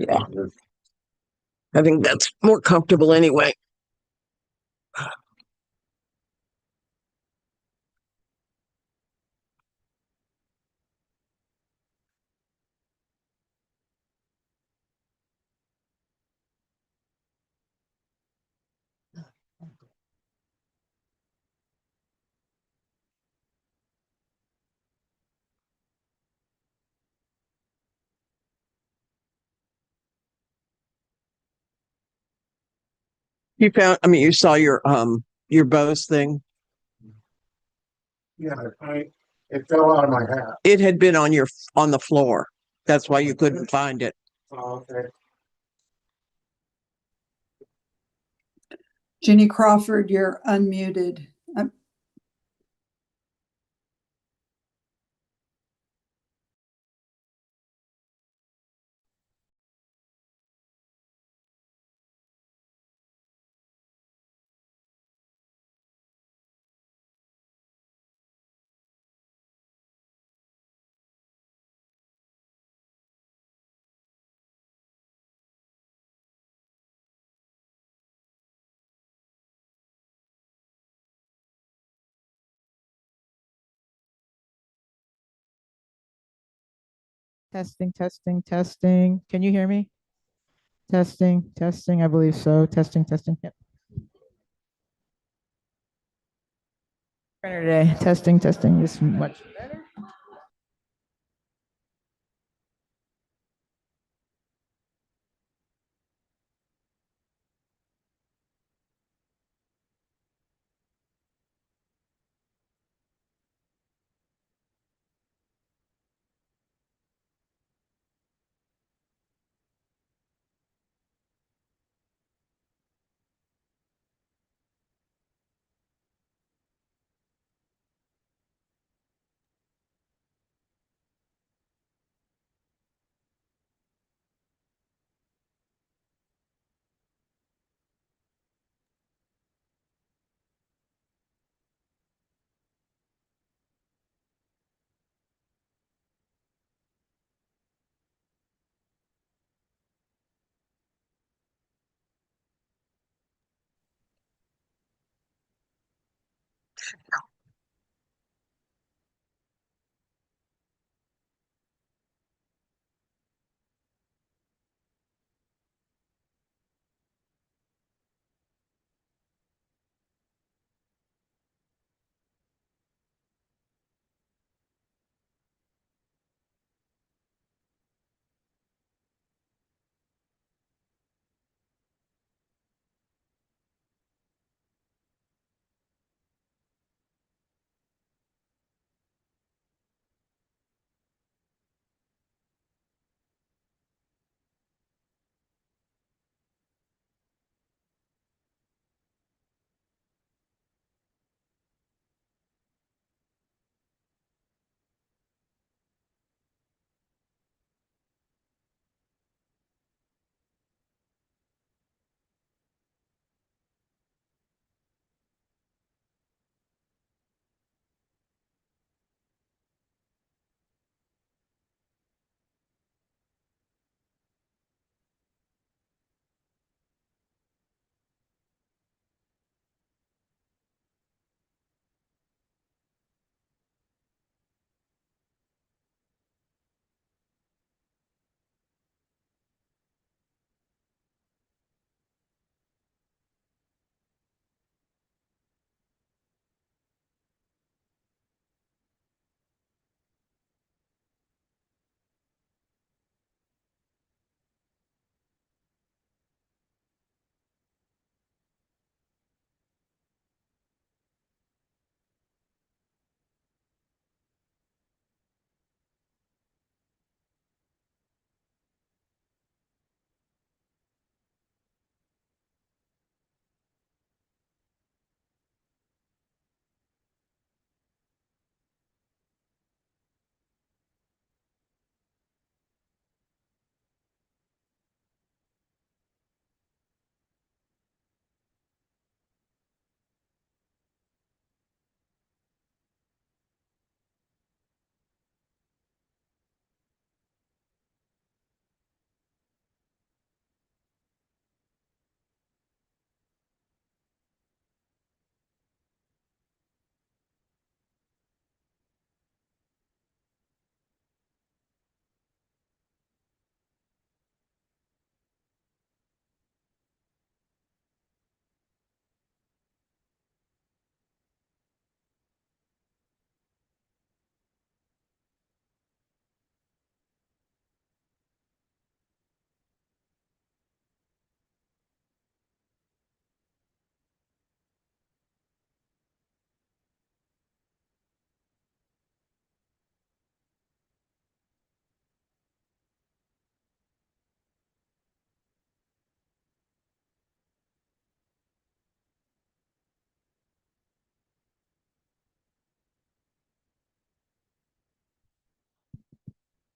Yeah, I think that's more comfortable anyway. You found, I mean, you saw your Bose thing. Yeah, it fell out of my hat. It had been on the floor. That's why you couldn't find it. Oh, okay. Jenny Crawford, you're unmuted. Testing, testing, testing. Can you hear me? Testing, testing. I believe so. Testing, testing. Yep. Printer today. Testing, testing. Is much better.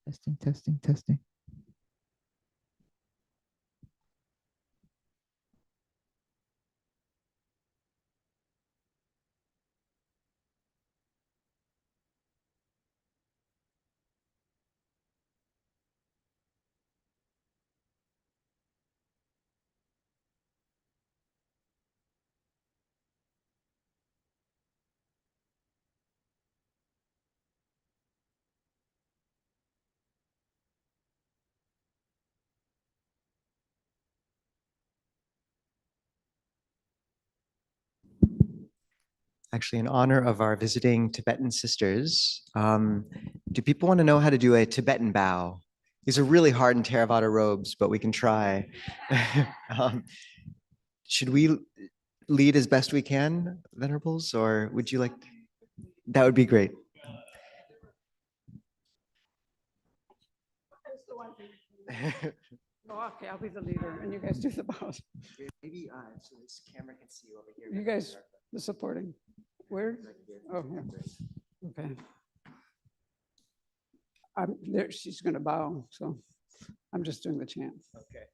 Testing, testing, testing. Actually, in honor of our visiting Tibetan sisters, do people want to know how to do a Tibetan bow? These are really hard in Theravada robes, but we can try. um, should we lead as best we can, Venerables, or would you like? That would be great. Oh, okay, I'll be the leader and you guys do the bows. Maybe so this camera can see you over here. You guys, the supporting. Where? Oh, yeah. Okay. I'm there, she's gonna bow, so I'm just doing the chant. Okay.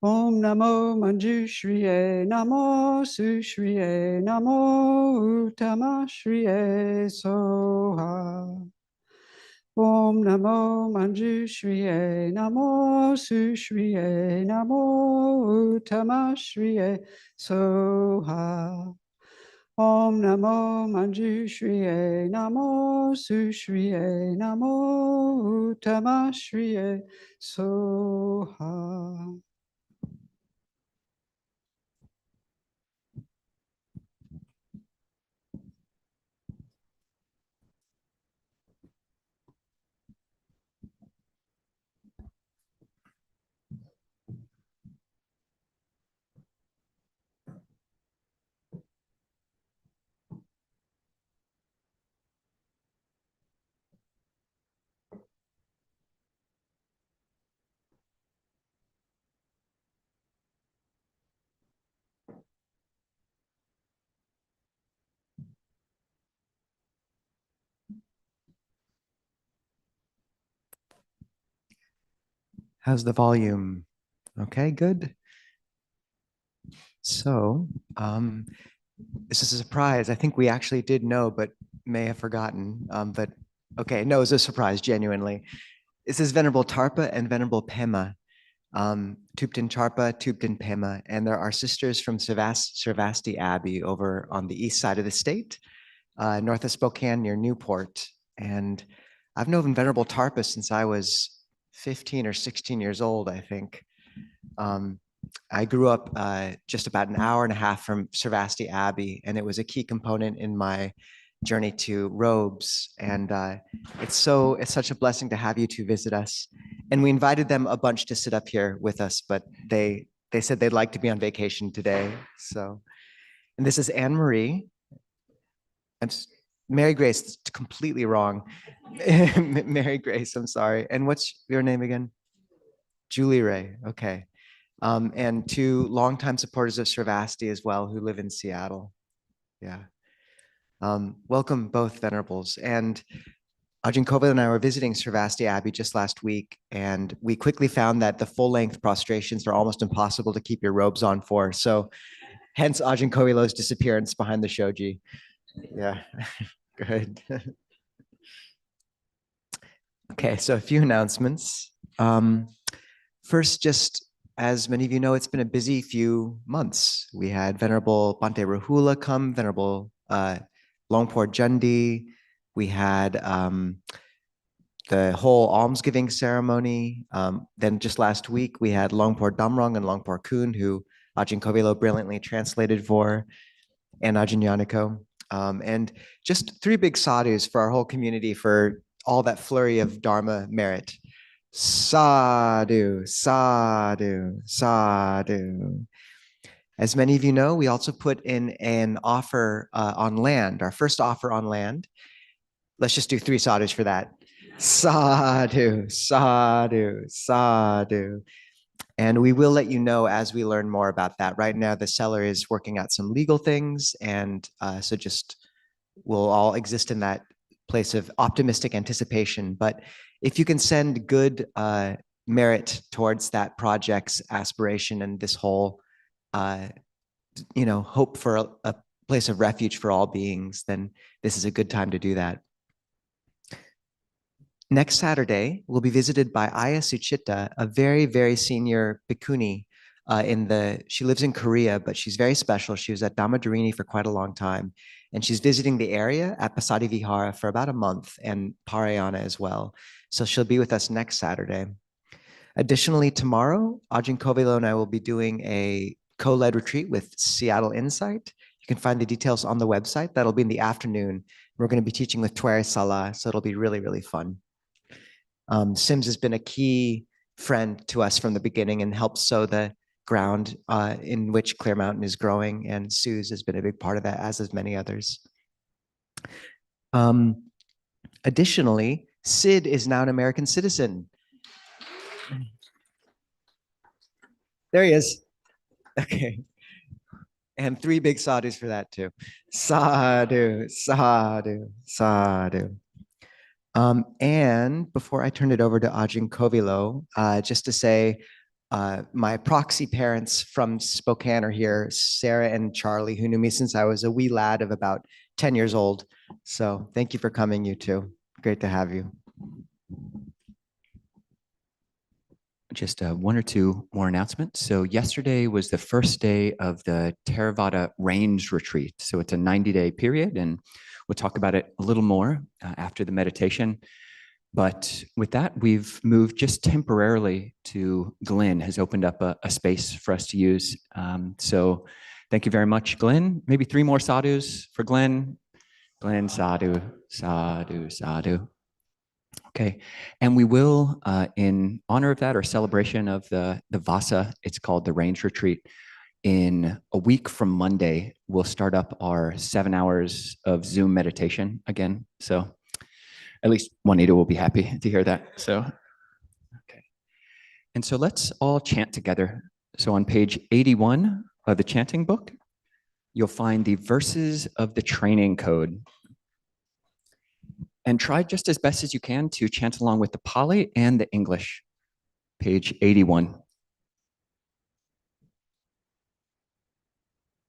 Om Namo Manjushriye Namo Sushriye Namo Uttama Soha. Om Namo Manjushriye Namo Sushriye Namo Uttama Soha. Om Namo Manjushriye Namo Sushriye Namo Uttama Soha. How's the volume? Okay, good. So, this is a surprise. I think we actually did know, but may have forgotten. But okay, no, it's a surprise, genuinely. This is Venerable Tarpa and Venerable Pema. Tupten Charpa, Tupten Pema, and there are sisters from Servasti Abbey over on the east side of the state, north of Spokane near Newport. And I've known Venerable Tarpa since I was 15 or 16 years old, I think. I grew up just about an hour and a half from Servasti Abbey, and it was a key component in my journey to robes. And it's such a blessing to have you two visit us. And we invited them a bunch to sit up here with us, but they said they'd like to be on vacation today. So, and this is Anne Marie. Mary Grace, it's completely wrong. Mary Grace, I'm sorry. And what's your name again? Julie Ray. Okay. And two longtime supporters of Sravasti as well who live in Seattle. Yeah. Welcome both Venerables. And Ajahn Koval and I were visiting Sravasti Abbey just last week, and we quickly found that the full-length prostrations are almost impossible to keep your robes on for. So hence Ajahn Kovilo's disappearance behind the shoji. Yeah, good. Okay, so a few announcements. First, just as many of you know, it's been a busy few months. We had Venerable Bhante Rahula come, Venerable Longpor Jundi. We had the whole almsgiving ceremony. Then just last week, we had Longpor Damrong and Longpor Kun, who Ajahn Kovilo brilliantly translated for, and Ajahn Yaniko. And just three big sadhus for our whole community for all that flurry of Dharma merit. Sadhu, sadhu, sadhu. As many of you know, we also put in an offer on land, our first offer on land. Let's just do three sadhus for that. Sadhu, sadhu, sadhu. And we will let you know as we learn more about that. Right now, the seller is working out some legal things, and so just we'll all exist in that place of optimistic anticipation. But if you can send good merit towards that project's aspiration and this whole, hope for a place of refuge for all beings, then this is a good time to do that. Next Saturday, we'll be visited by Aya Suchita, a very, very senior bhikkhuni. She lives in Korea, but she's very special. She was at Dhamma for quite a long time. And she's visiting the area at Pasadi Vihara for about a month, and Parayana as well. So she'll be with us next Saturday. Additionally, tomorrow, Ajahn Kovilo and I will be doing a co-led retreat with Seattle Insight. You can find the details on the website. That'll be in the afternoon. We're going to be teaching with Tuare Salah, so it'll be really, really fun. Sims has been a key friend to us from the beginning and helped sow the ground in which Clear Mountain is growing, and Suze has been a big part of that, as has many others. Additionally, Sid is now an American citizen. There he is. Okay. And 3 big sadhus for that too. Sadhu, sadhu, sadhu. And before I turn it over to Ajahn Kovilo, just to say, my proxy parents from Spokane are here, Sarah and Charlie, who knew me since I was a wee lad of about 10 years old. So thank you for coming, you two. Great to have you. Just 1 or 2 more announcements. So yesterday was the first day of the Theravada Range Retreat. So it's a 90-day period, and we'll talk about it a little more after the meditation. But with that, we've moved just temporarily to Glenn has opened up a space for us to use. So thank you very much, Glenn. Maybe 3 more sadhus for Glenn. Glenn, sadhu, sadhu, sadhu. Okay, and we will, in honor of that or celebration of the Vasa, it's called the Range Retreat, in a week from Monday, we'll start up our 7 hours of Zoom meditation again. So at least Juanita will be happy to hear that. So, okay. And so let's all chant together. So on page 81 of the chanting book, you'll find the verses of the training code. And try just as best as you can to chant along with the Pali and the English. Page 81.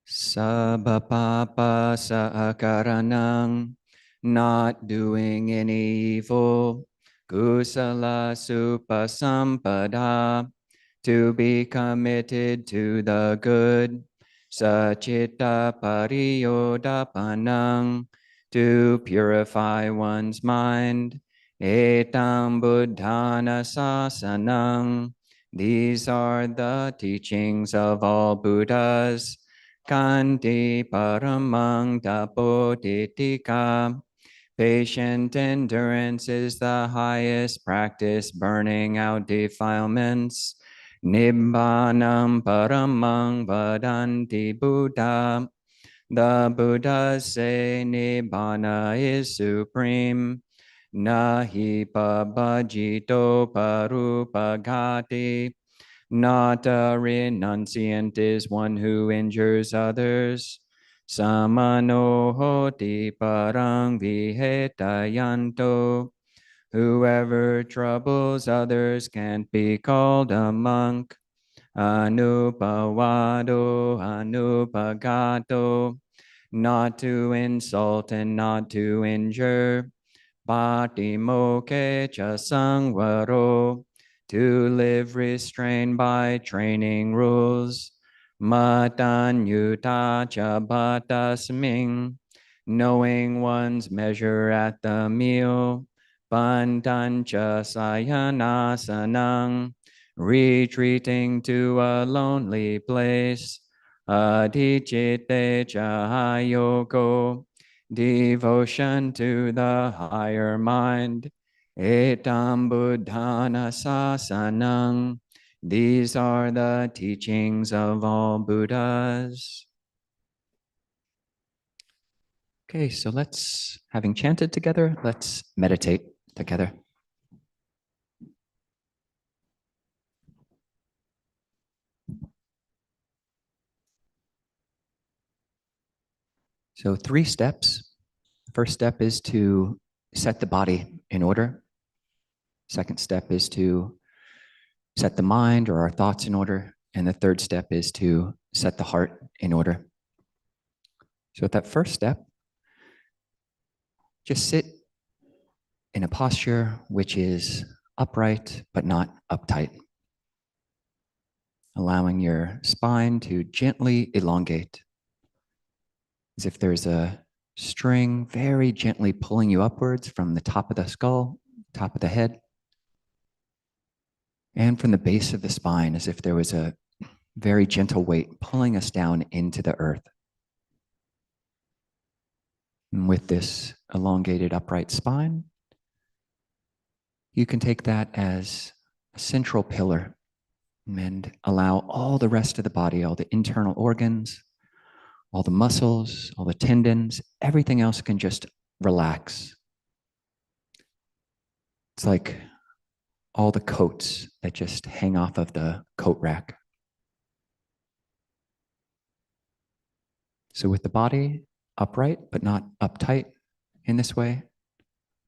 Sabapapa sakaranang, not doing any evil. Kusala supasampada, to be committed to the good. Sachita pariyodapanang, to purify one's mind. Etam buddhana sasanang, these are the teachings of all Buddhas. Kanti paramang tapoditika, patient endurance is the highest practice, burning out defilements. Nibbanam paramang vadanti Buddha, the Buddhas say Nibbana is supreme. Nahi pabhajito parupagati, not a renunciant is one who injures others. Samano hoti parang vihetayanto, whoever troubles others can't be called a monk. Anupawado, anupagato, not to insult and not to injure. Patimoke cha sangvaro, to live restrained by training rules. Matanyuta cha bhatasming, knowing one's measure at the meal. Pantancha sayanasanang, retreating to a lonely place. Adhijite chahayoko, devotion to the higher mind. Etam buddhana sasanang, these are the teachings of all Buddhas. Okay, so having chanted together, let's meditate together. So 3 steps. First step is to set the body in order. Second step is to set the mind or our thoughts in order. And the third step is to set the heart in order. So at that first step, just sit in a posture which is upright but not uptight, allowing your spine to gently elongate, as if there's a string very gently pulling you upwards from the top of the skull, top of the head, and from the base of the spine, as if there was a very gentle weight pulling us down into the earth. And with this elongated upright spine, you can take that as a central pillar and allow all the rest of the body, all the internal organs, all the muscles, all the tendons, everything else can just relax. It's like all the coats that just hang off of the coat rack. So with the body upright, but not uptight in this way,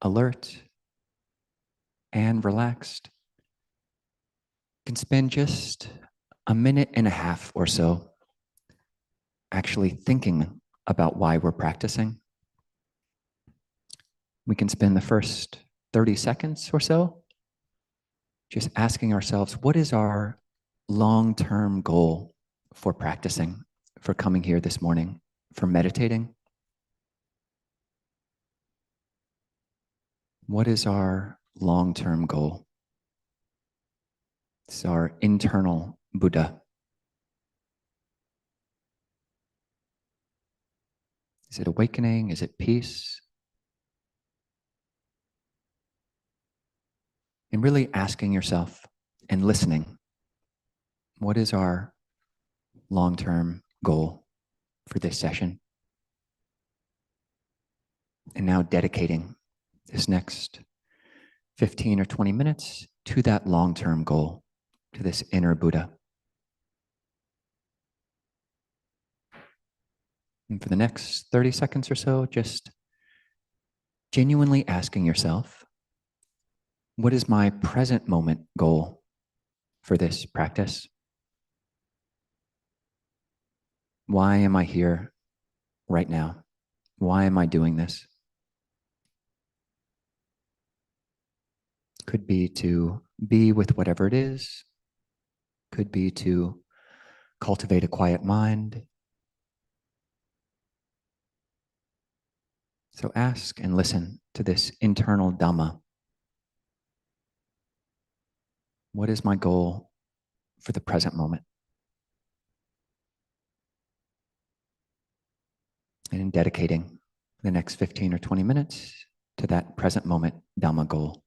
alert and relaxed, you can spend just a minute and a half or so actually thinking about why we're practicing. We can spend the first 30 seconds or so just asking ourselves, what is our long-term goal for practicing, for coming here this morning, for meditating? What is our long-term goal? It's our internal Buddha. Is it awakening? Is it peace? And really asking yourself and listening, what is our long-term goal for this session? And now dedicating this next 15 or 20 minutes to that long-term goal, to this inner Buddha. And for the next 30 seconds or so, just genuinely asking yourself, what is my present moment goal for this practice? Why am I here right now? Why am I doing this? Could be to be with whatever it is. Could be to cultivate a quiet mind. So ask and listen to this internal Dhamma. What is my goal for the present moment? And in dedicating the next 15 or 20 minutes to that present moment Dhamma goal.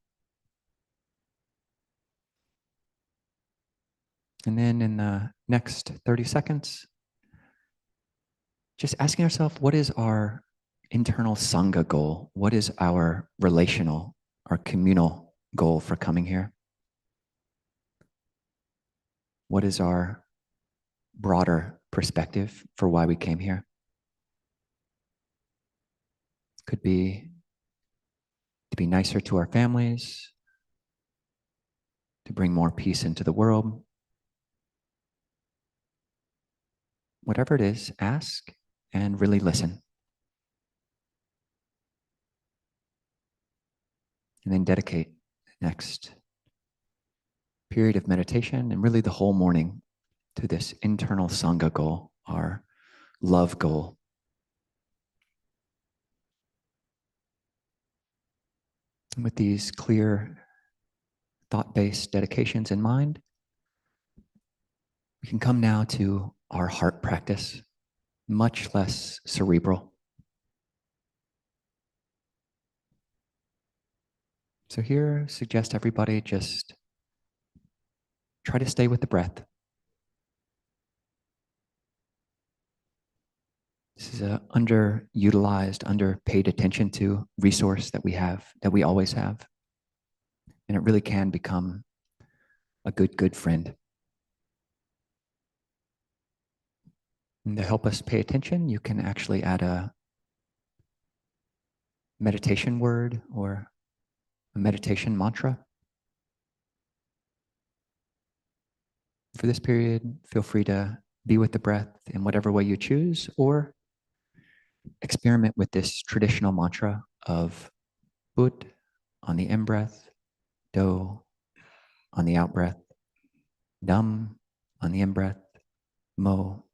And then in the next 30 seconds, just asking ourselves, what is our internal Sangha goal? What is our relational, our communal goal for coming here? What is our broader perspective for why we came here? Could be to be nicer to our families, to bring more peace into the world. Whatever it is, ask and really listen. And then dedicate the next period of meditation and really the whole morning to this internal Sangha goal, our love goal. And with these clear, thought-based dedications in mind, we can come now to our heart practice, much less cerebral. So here, suggest everybody just try to stay with the breath. This is an underutilized, underpaid attention to resource that we have, that we always have. And it really can become a good friend. And to help us pay attention, you can actually add a meditation word or a meditation mantra. For this period, feel free to be with the breath in whatever way you choose, or experiment with this traditional mantra of Bud on the in-breath, Do on the out-breath, Dham on the in-breath, Mo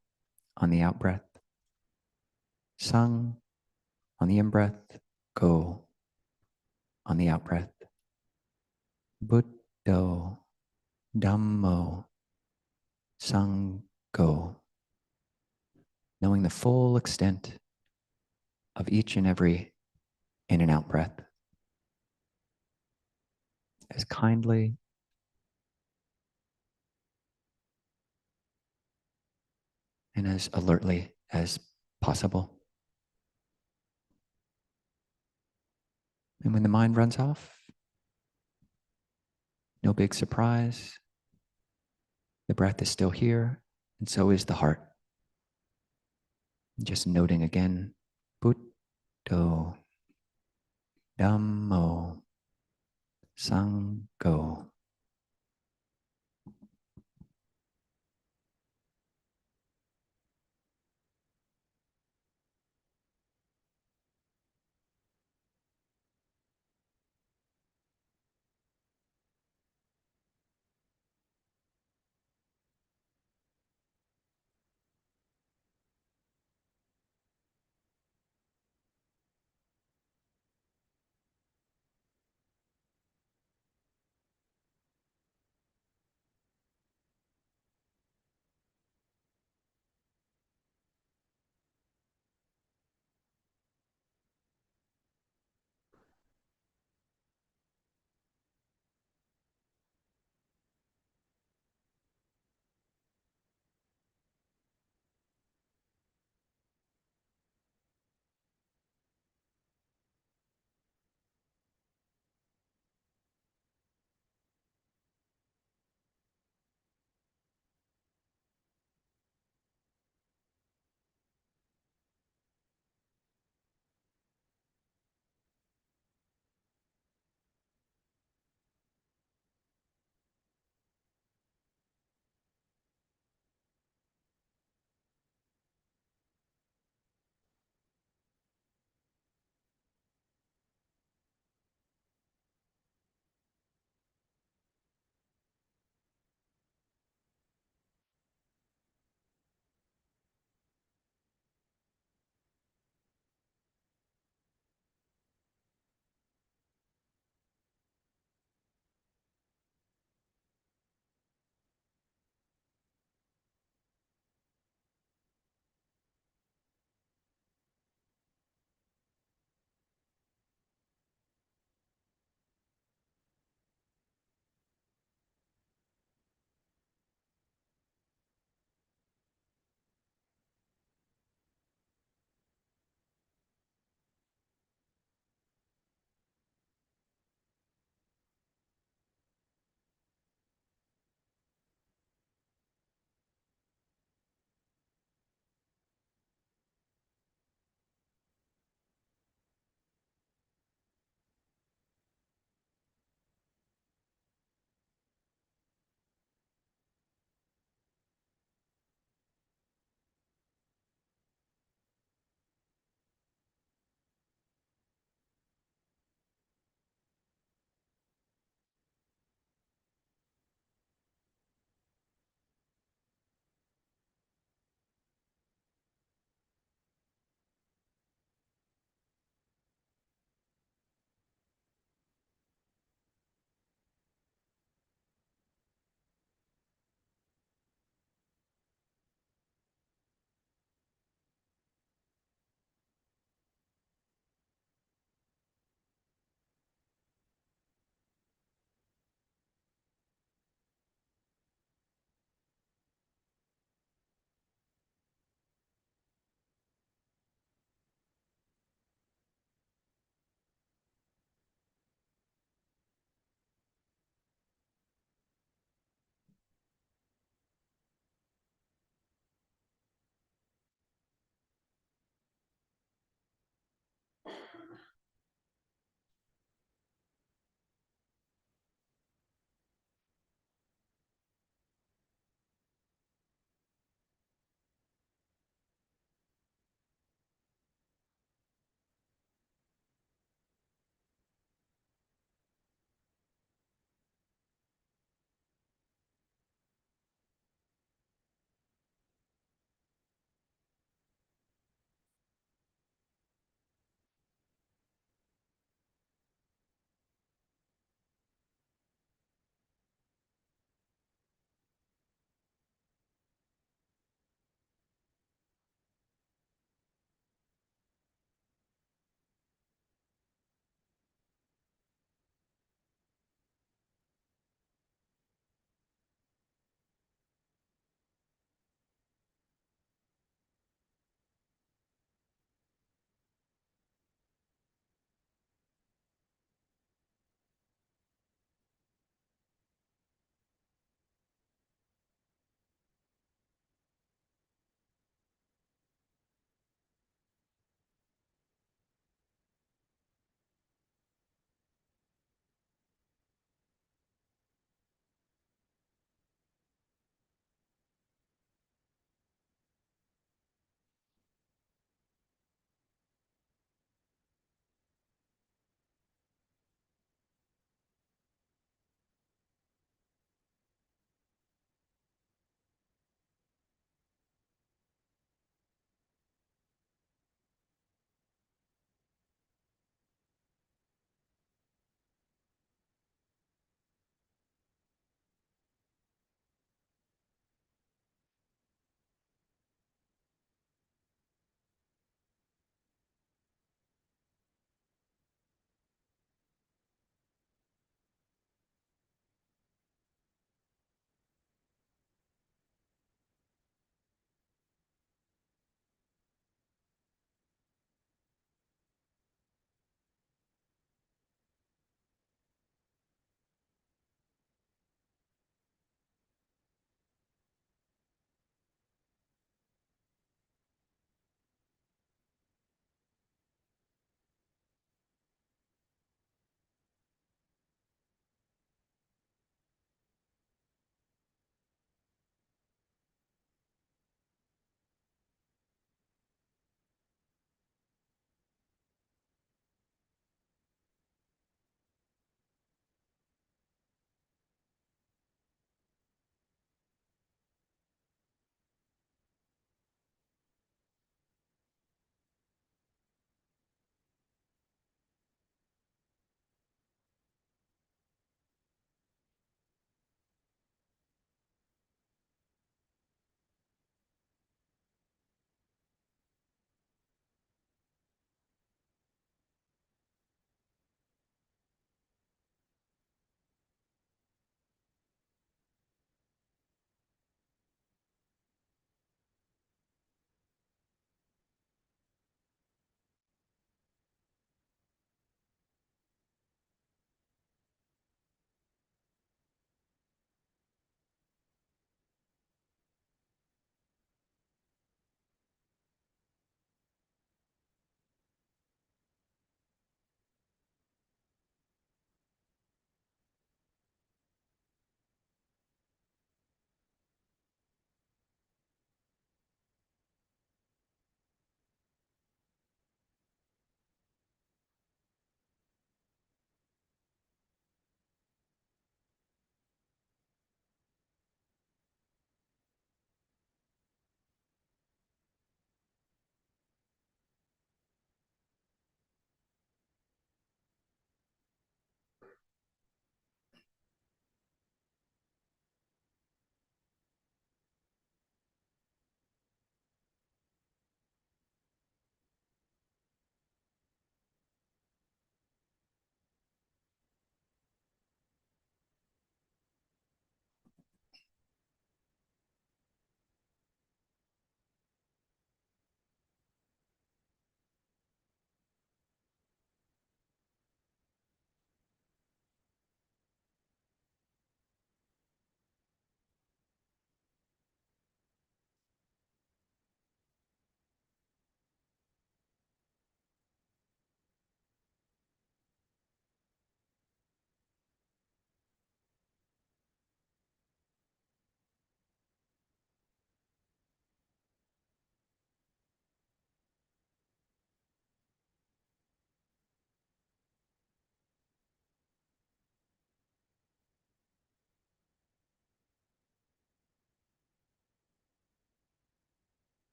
on the out-breath, Sang on the in-breath, Go on the out-breath, Buddho, Dhammo, Sangho, knowing the full extent of each and every in and out breath as kindly and as alertly as possible. And when the mind runs off, no big surprise. The breath is still here, and so is the heart. Just noting again, Buddho, Dhammo, Sangho.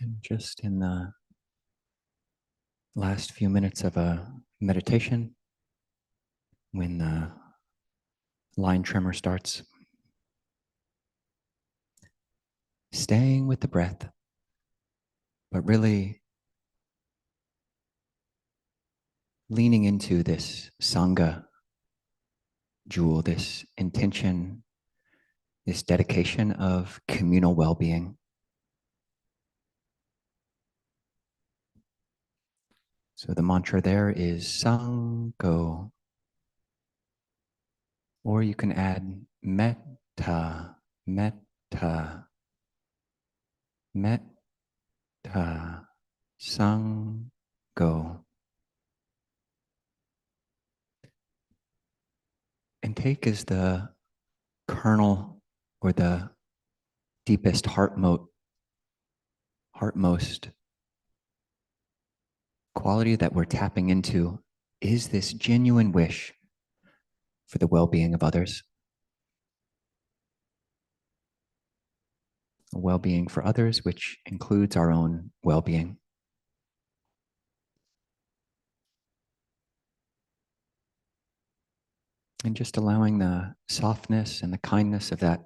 And just in the last few minutes of a meditation, when the line tremor starts, staying with the breath, but really leaning into this Sangha jewel, this intention, this dedication of communal well-being. So the mantra there is Sangho, or you can add metta, metta, metta, Sangho. And take as the kernel or the deepest heartmost quality that we're tapping into is this genuine wish for the well-being of others. A well-being for others, which includes our own well-being. And just allowing the softness and the kindness of that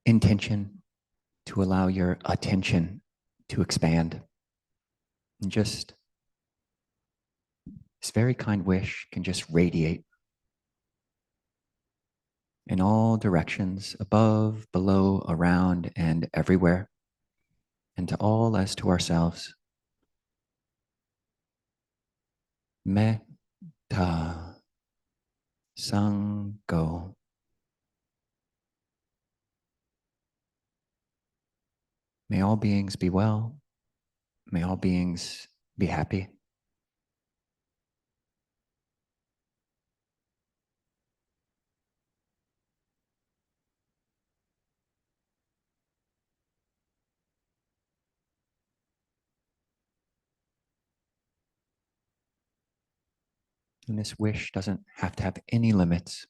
intention to allow your attention to expand. And just this very kind wish can just radiate in all directions, above, below, around, and everywhere, and to all as to ourselves. Metta Sangho. May all beings be well. May all beings be happy. And this wish doesn't have to have any limits.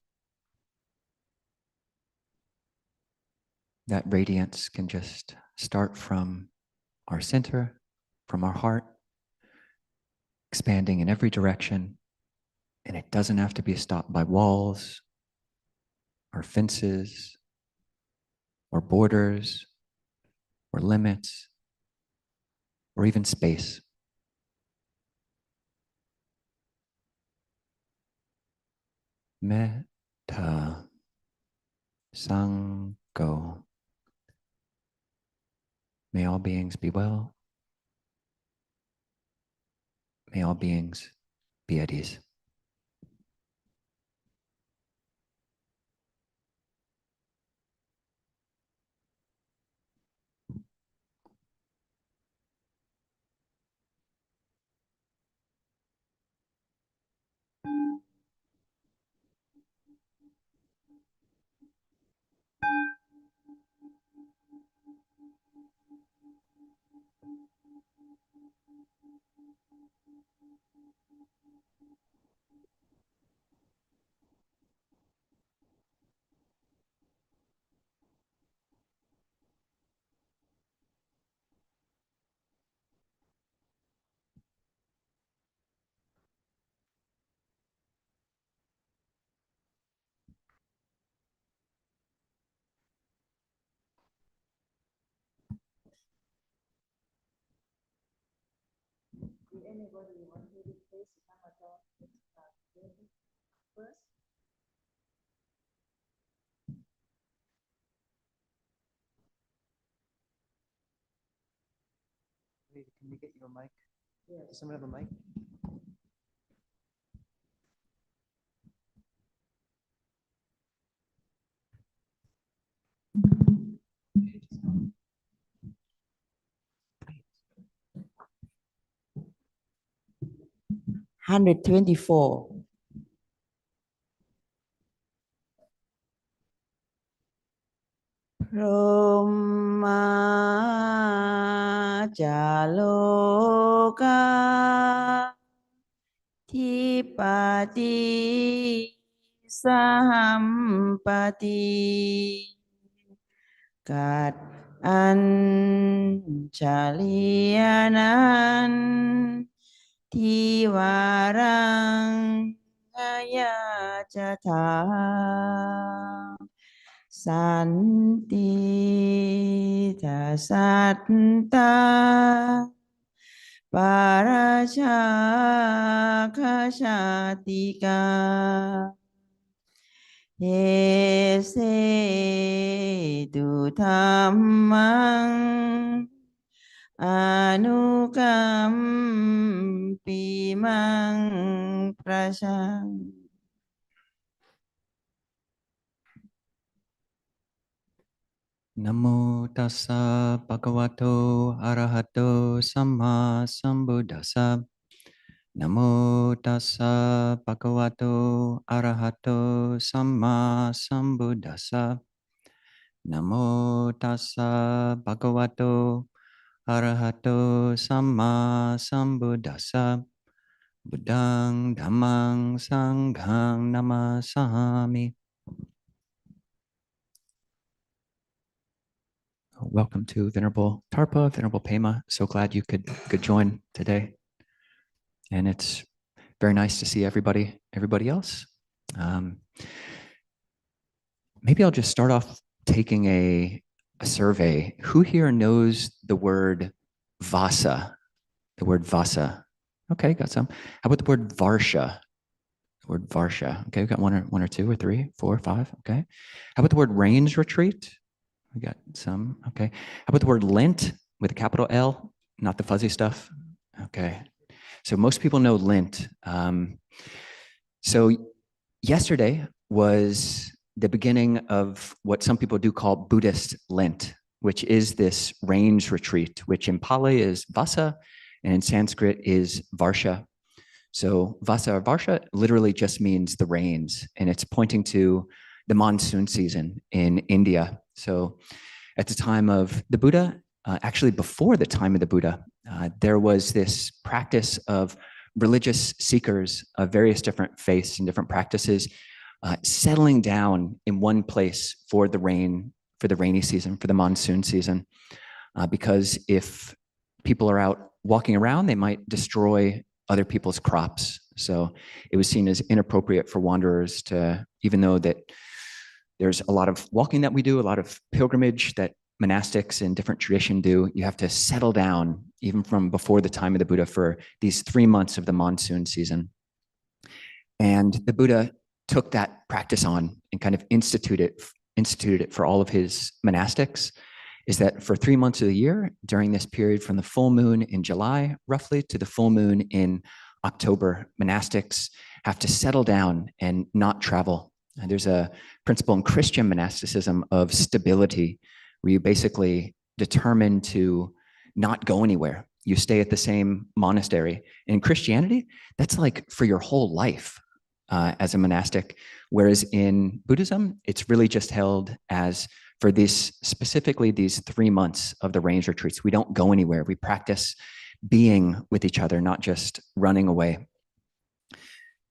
That radiance can just start from our center, from our heart, expanding in every direction. And it doesn't have to be stopped by walls or fences or borders or limits or even space. Metta Sangho. May all beings be well. May all beings be at ease. Can we get you a mic? Does someone have a mic? Hundred 24. Roma Jaloka Thipati Sahampati Kat อัญชลียานันทิวารังอายาจถาสันติทัสสัตตาปาราชาคชาติกาเฮเสตุธรรมังอนุกัมปิมังประชา นะโมตัสสะภะคะวะโตอะระหะโตสัมมาสัมพุทธัสสะนะโมตัสสะภะคะวะโตอะระหะโตสัมมาสัมพุทธัสสะนะโมตัสสะภะคะวะโตอะระหะโตสัมมาสัมพุทธัสสะบุตังธัมมังสังฆังนามาสามิ Welcome to Venerable Tarpa, Venerable Pema. So glad you could join today. And it's very nice to see everybody else. Maybe I'll just start off taking a survey. Who here knows the word vasa? The word vasa. Okay, got some. How about the word varsha? The word varsha. Okay, we got one or two or three, 4 or 5. Okay. How about the word rains retreat? We got some. Okay. How about the word Lent with a capital L, not the fuzzy stuff? Okay. So most people know Lent. So yesterday was the beginning of what some people do call Buddhist Lent, which is this rains retreat, which in Pali is Vasa and in Sanskrit is Varsha. So Vasa or Varsha literally just means the rains, and it's pointing to the monsoon season in India. So at the time of the Buddha, actually before the time of the Buddha, there was this practice of religious seekers of various different faiths and different practices settling down in one place for the rainy season, for the monsoon season. Because if people are out walking around, they might destroy other people's crops. So it was seen as inappropriate for wanderers to, even though that there's a lot of walking that we do, a lot of pilgrimage that monastics in different tradition do, you have to settle down even from before the time of the Buddha for these 3 months of the monsoon season. And the Buddha took that practice on and kind of instituted it for all of his monastics, is that for 3 months of the year, during this period from the full moon in July, roughly, to the full moon in October, monastics have to settle down and not travel. And there's a principle in Christian monasticism of stability, where you basically determine to not go anywhere. You stay at the same monastery. In Christianity, that's like for your whole life as a monastic. Whereas in Buddhism, it's really just held as for specifically these 3 months of the rains retreats. We don't go anywhere. We practice being with each other, not just running away.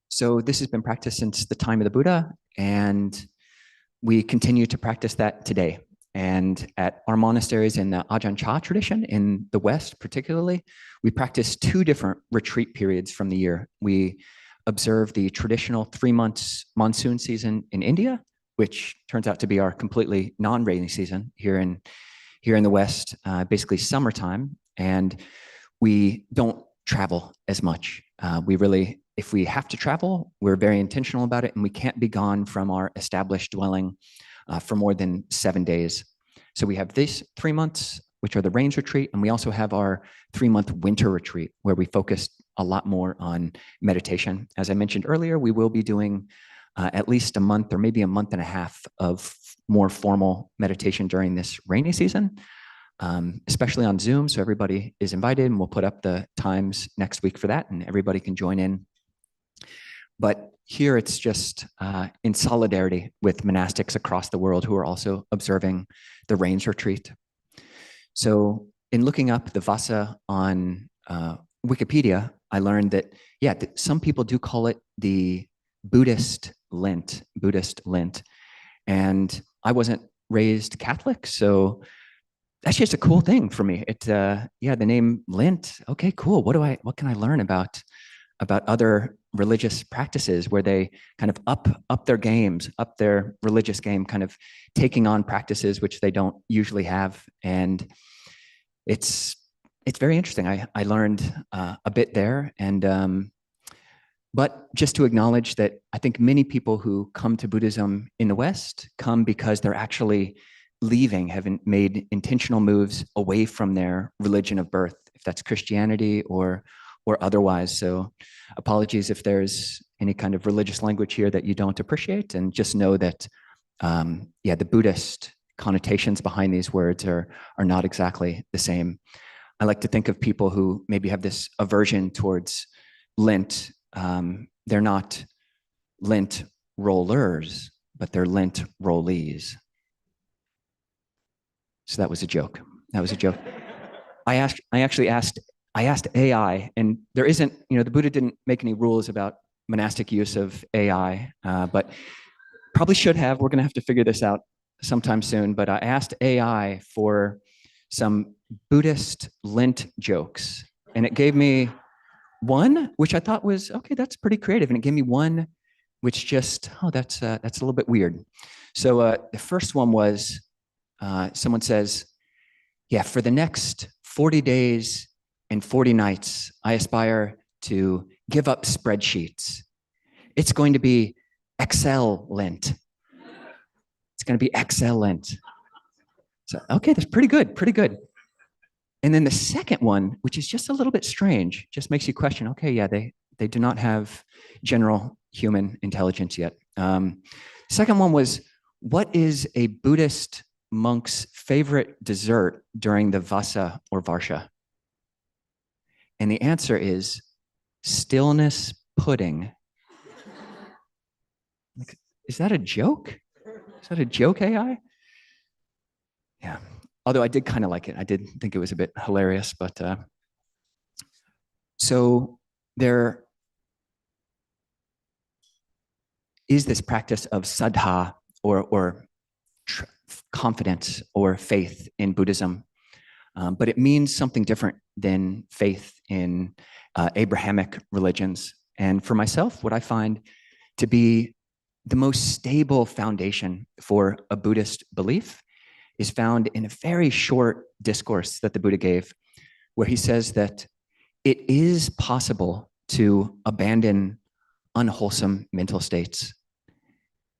So this has been practiced since the time of the Buddha, and we continue to practice that today. And at our monasteries in the Ajahn Chah tradition in the West particularly, we practice 2 different retreat periods from the year. We observe the traditional 3 months monsoon season in India, which turns out to be our completely non-rainy season here in the West, basically summertime. And we don't travel as much. If we have to travel, we're very intentional about it, and we can't be gone from our established dwelling for more than 7 days. So we have these 3 months, which are the rains retreat, and we also have our 3-month winter retreat, where we focus a lot more on meditation. As I mentioned earlier, we will be doing at least a month or maybe a month and a half of more formal meditation during this rainy season, especially on Zoom. So everybody is invited, and we'll put up the times next week for that, and everybody can join in. But here it's just in solidarity with monastics across the world who are also observing the rains retreat. So in looking up the Vasa on Wikipedia, I learned that, some people do call it the Buddhist Lent. And I wasn't raised Catholic, so that's just a cool thing for me. Yeah, the name Lent. Okay, cool. What can I learn about other religious practices where they kind of up their games, up their religious game, kind of taking on practices which they don't usually have. And it's very interesting. I learned a bit there. And but just to acknowledge that I think many people who come to Buddhism in the West come because they're actually leaving, haven't made intentional moves away from their religion of birth, if that's Christianity or otherwise. So apologies if there's any kind of religious language here that you don't appreciate, and just know that, yeah, the Buddhist connotations behind these words are not exactly the same. I like to think of people who maybe have this aversion towards Lent. They're not Lent rollers, but they're Lent rollees. So that was a joke. That was a joke. I asked AI, and there isn't, the Buddha didn't make any rules about monastic use of AI, but probably should have. We're going to have to figure this out sometime soon. But I asked AI for some Buddhist Lent jokes, and it gave me one, which I thought was, okay, that's pretty creative. And it gave me one, which just, that's a little bit weird. So the first one was, someone says, yeah, for the next 40 days and 40 nights, I aspire to give up spreadsheets. It's going to be Excel Lent. It's going to be Excel Lent. So, okay, that's pretty good, pretty good. And then the second one, which is just a little bit strange, just makes you question, okay, yeah, they do not have general human intelligence yet. Second one was, what is a Buddhist monk's favorite dessert during the Vasa or Varsha? And the answer is stillness pudding. Like, is that a joke? Is that a joke, AI? Yeah. Although I did kind of like it. I did think it was a bit hilarious, but so there is this practice of saddha or confidence or faith in Buddhism, but it means something different than faith in Abrahamic religions. And for myself, what I find to be the most stable foundation for a Buddhist belief is found in a very short discourse that the Buddha gave, where he says that it is possible to abandon unwholesome mental states.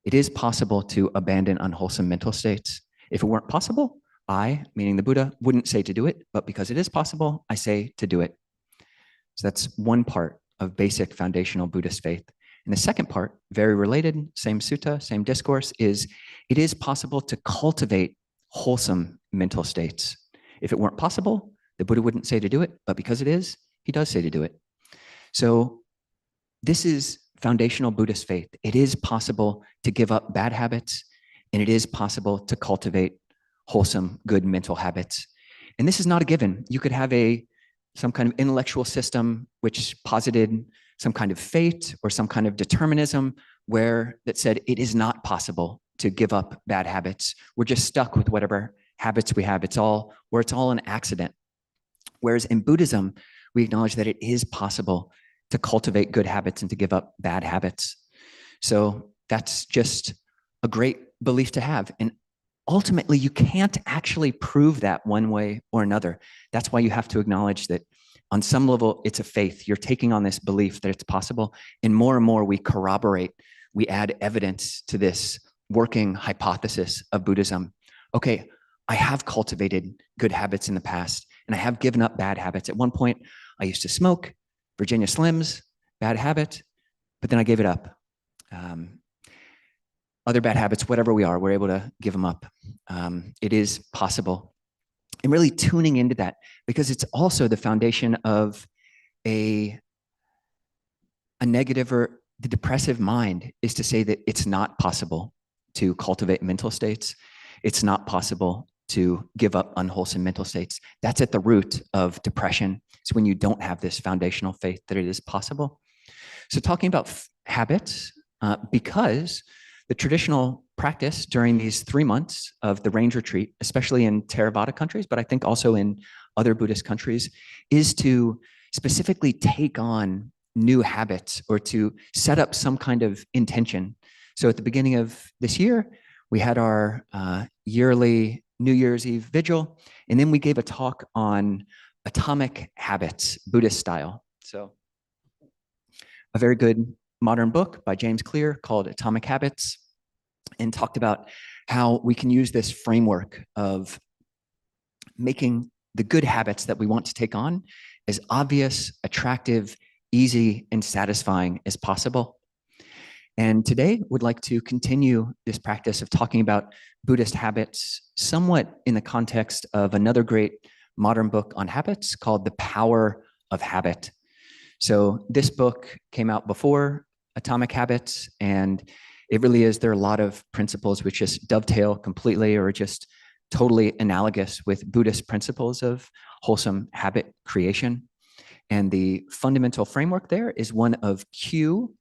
It is possible to abandon unwholesome mental states. If it weren't possible, I, meaning the Buddha, wouldn't say to do it, but because it is possible, I say to do it. So that's one part of basic foundational Buddhist faith. And the second part, very related, same sutta, same discourse, is it is possible to cultivate wholesome mental states. If it weren't possible, the Buddha wouldn't say to do it, but because it is, he does say to do it. So this is foundational Buddhist faith. It is possible to give up bad habits, and it is possible to cultivate wholesome, good mental habits. And this is not a given. You could have some kind of intellectual system which posited some kind of fate or some kind of determinism that said it is not possible to give up bad habits. We're just stuck with whatever habits we have. It's all an accident. Whereas in Buddhism, we acknowledge that it is possible to cultivate good habits and to give up bad habits. So that's just a great belief to have. And ultimately, you can't actually prove that one way or another. That's why you have to acknowledge that on some level, it's a faith. You're taking on this belief that it's possible. And more we corroborate, we add evidence to this working hypothesis of Buddhism. Okay, I have cultivated good habits in the past, and I have given up bad habits. At one point, I used to smoke, Virginia Slims, bad habit, but then I gave it up. Other bad habits, whatever we're able to give them up. It is possible. And really tuning into that, because it's also the foundation of a negative or the depressive mind, is to say that it's not possible to cultivate mental states. It's not possible to give up unwholesome mental states. That's at the root of depression. It's when you don't have this foundational faith that it is possible. So talking about habits, because The traditional practice during these 3 months of the range retreat, especially in Theravada countries, but I think also in other Buddhist countries, is to specifically take on new habits or to set up some kind of intention. So at the beginning of this year, we had our yearly New Year's Eve vigil, and then we gave a talk on atomic habits, Buddhist style. So a very good modern book by James Clear called Atomic Habits, and talked about how we can use this framework of making the good habits that we want to take on as obvious, attractive, easy, and satisfying as possible. And today would like to continue this practice of talking about Buddhist habits somewhat in the context of another great modern book on habits called The Power of Habit. So this book came out before Atomic Habits, and it really is, there are a lot of principles which just dovetail completely or just totally analogous with Buddhist principles of wholesome habit creation. And the fundamental framework there is one of cue,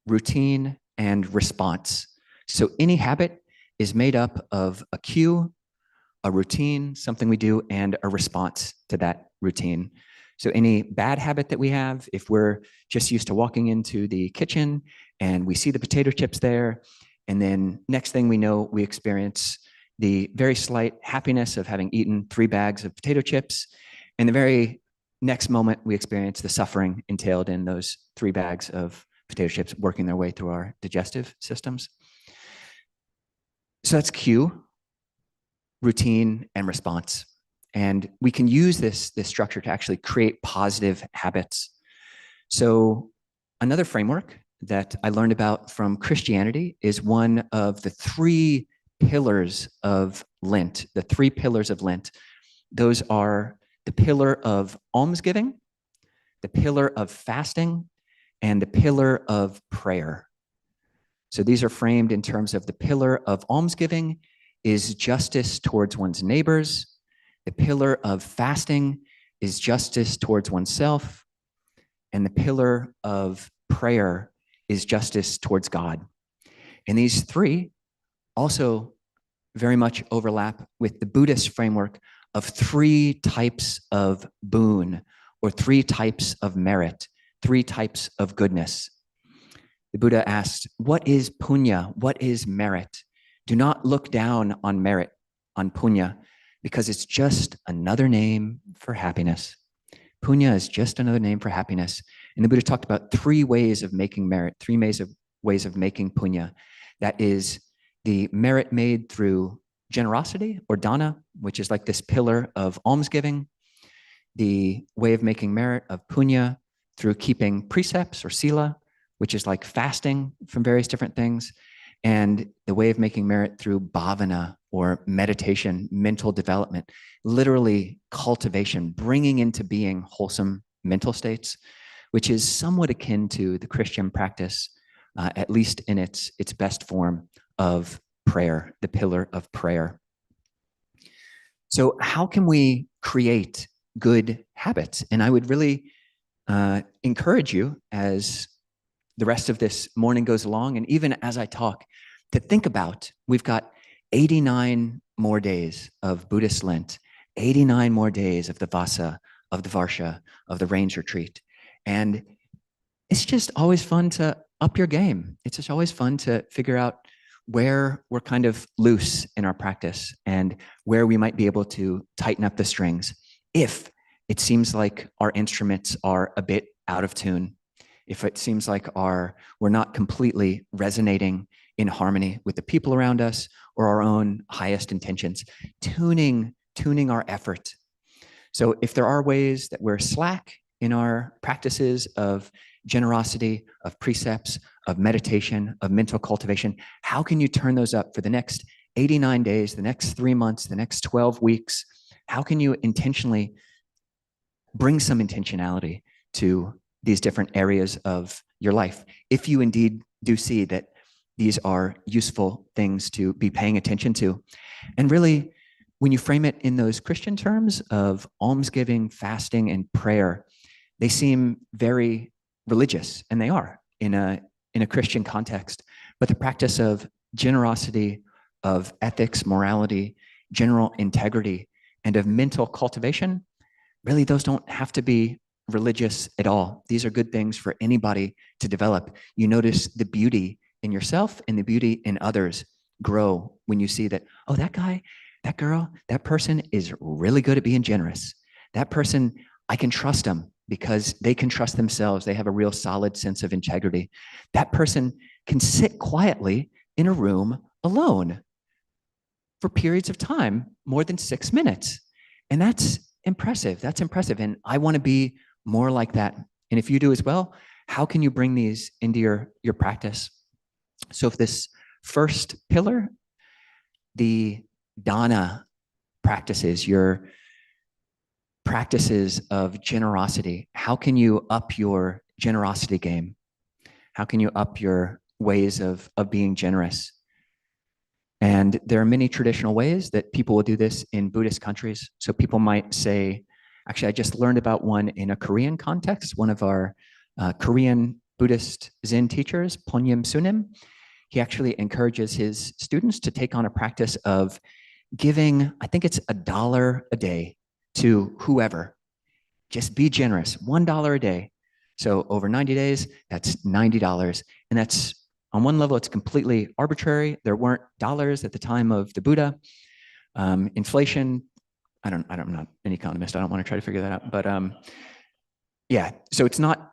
routine, and response. So any habit is made up of a cue, a routine, something we do, and a response to that routine. So any bad habit that we have, if we're just used to walking into the kitchen and we see the potato chips there, and then next thing we know, we experience the very slight happiness of having eaten 3 bags of potato chips, and the very next moment we experience the suffering entailed in those 3 bags of potato chips working their way through our digestive systems. So that's cue, routine, and response. And we can use this structure to actually create positive habits. So another framework that I learned about from Christianity is one of the 3 pillars of Lent, the 3 pillars of Lent. Those are the pillar of almsgiving, the pillar of fasting, and the pillar of prayer. So these are framed in terms of the pillar of almsgiving is justice towards one's neighbors. The pillar of fasting is justice towards oneself. And the pillar of prayer is justice towards God. And these 3 also very much overlap with the Buddhist framework of 3 types of boon, or 3 types of merit, 3 types of goodness. The Buddha asked, what is punya? What is merit? Do not look down on merit, on punya, because it's just another name for happiness. Punya is just another name for happiness. And the Buddha talked about 3 ways of making merit, 3 ways of making punya. That is the merit made through generosity or dana, which is like this pillar of almsgiving, the way of making merit of punya through keeping precepts or sila, which is like fasting from various different things, and the way of making merit through bhavana or meditation, mental development, literally cultivation, bringing into being wholesome mental states, which is somewhat akin to the Christian practice, at least in its best form of prayer, the pillar of prayer. So how can we create good habits? And I would really encourage you, as the rest of this morning goes along, and even as I talk, to think about, we've got 89 more days of Buddhist Lent, 89 more days of the Vasa, of the Varsha, of the Range Retreat. And it's just always fun to up your game. It's just always fun to figure out where we're kind of loose in our practice and where we might be able to tighten up the strings if it seems like our instruments are a bit out of tune, if it seems like we're not completely resonating in harmony with the people around us or our own highest intentions, tuning our effort. So if there are ways that we're slack in our practices of generosity, of precepts, of meditation, of mental cultivation, how can you turn those up for the next 89 days, the next 3 months, the next 12 weeks? How can you intentionally bring some intentionality to these different areas of your life, if you indeed do see that these are useful things to be paying attention to? And really, when you frame it in those Christian terms of almsgiving, fasting, and prayer, they seem very religious, and they are in a Christian context. But the practice of generosity, of ethics, morality, general integrity, and of mental cultivation, really those don't have to be religious at all. These are good things for anybody to develop. You notice the beauty in yourself and the beauty in others grow when you see that, oh, that guy, that girl, that person is really good at being generous. That person, I can trust them because they can trust themselves. They have a real solid sense of integrity. That person can sit quietly in a room alone for periods of time, more than 6 minutes. And that's impressive. That's impressive. And I want to be more like that. And if you do as well, how can you bring these into your practice? So if this first pillar, the dana practices, your practices of generosity, how can you up your generosity game? How can you up your ways of being generous? And there are many traditional ways that people will do this in Buddhist countries. So people might say, actually, I just learned about one in a Korean context. One of our Korean Buddhist Zen teachers, Ponyim Sunim, he actually encourages his students to take on a practice of giving, I think it's $1 a day to whoever. Just be generous, $1 a day. So over 90 days, that's $90. And that's, on one level, it's completely arbitrary. There weren't dollars at the time of the Buddha. Inflation, I'm not an economist. I don't want to try to figure that out. But yeah, so it's not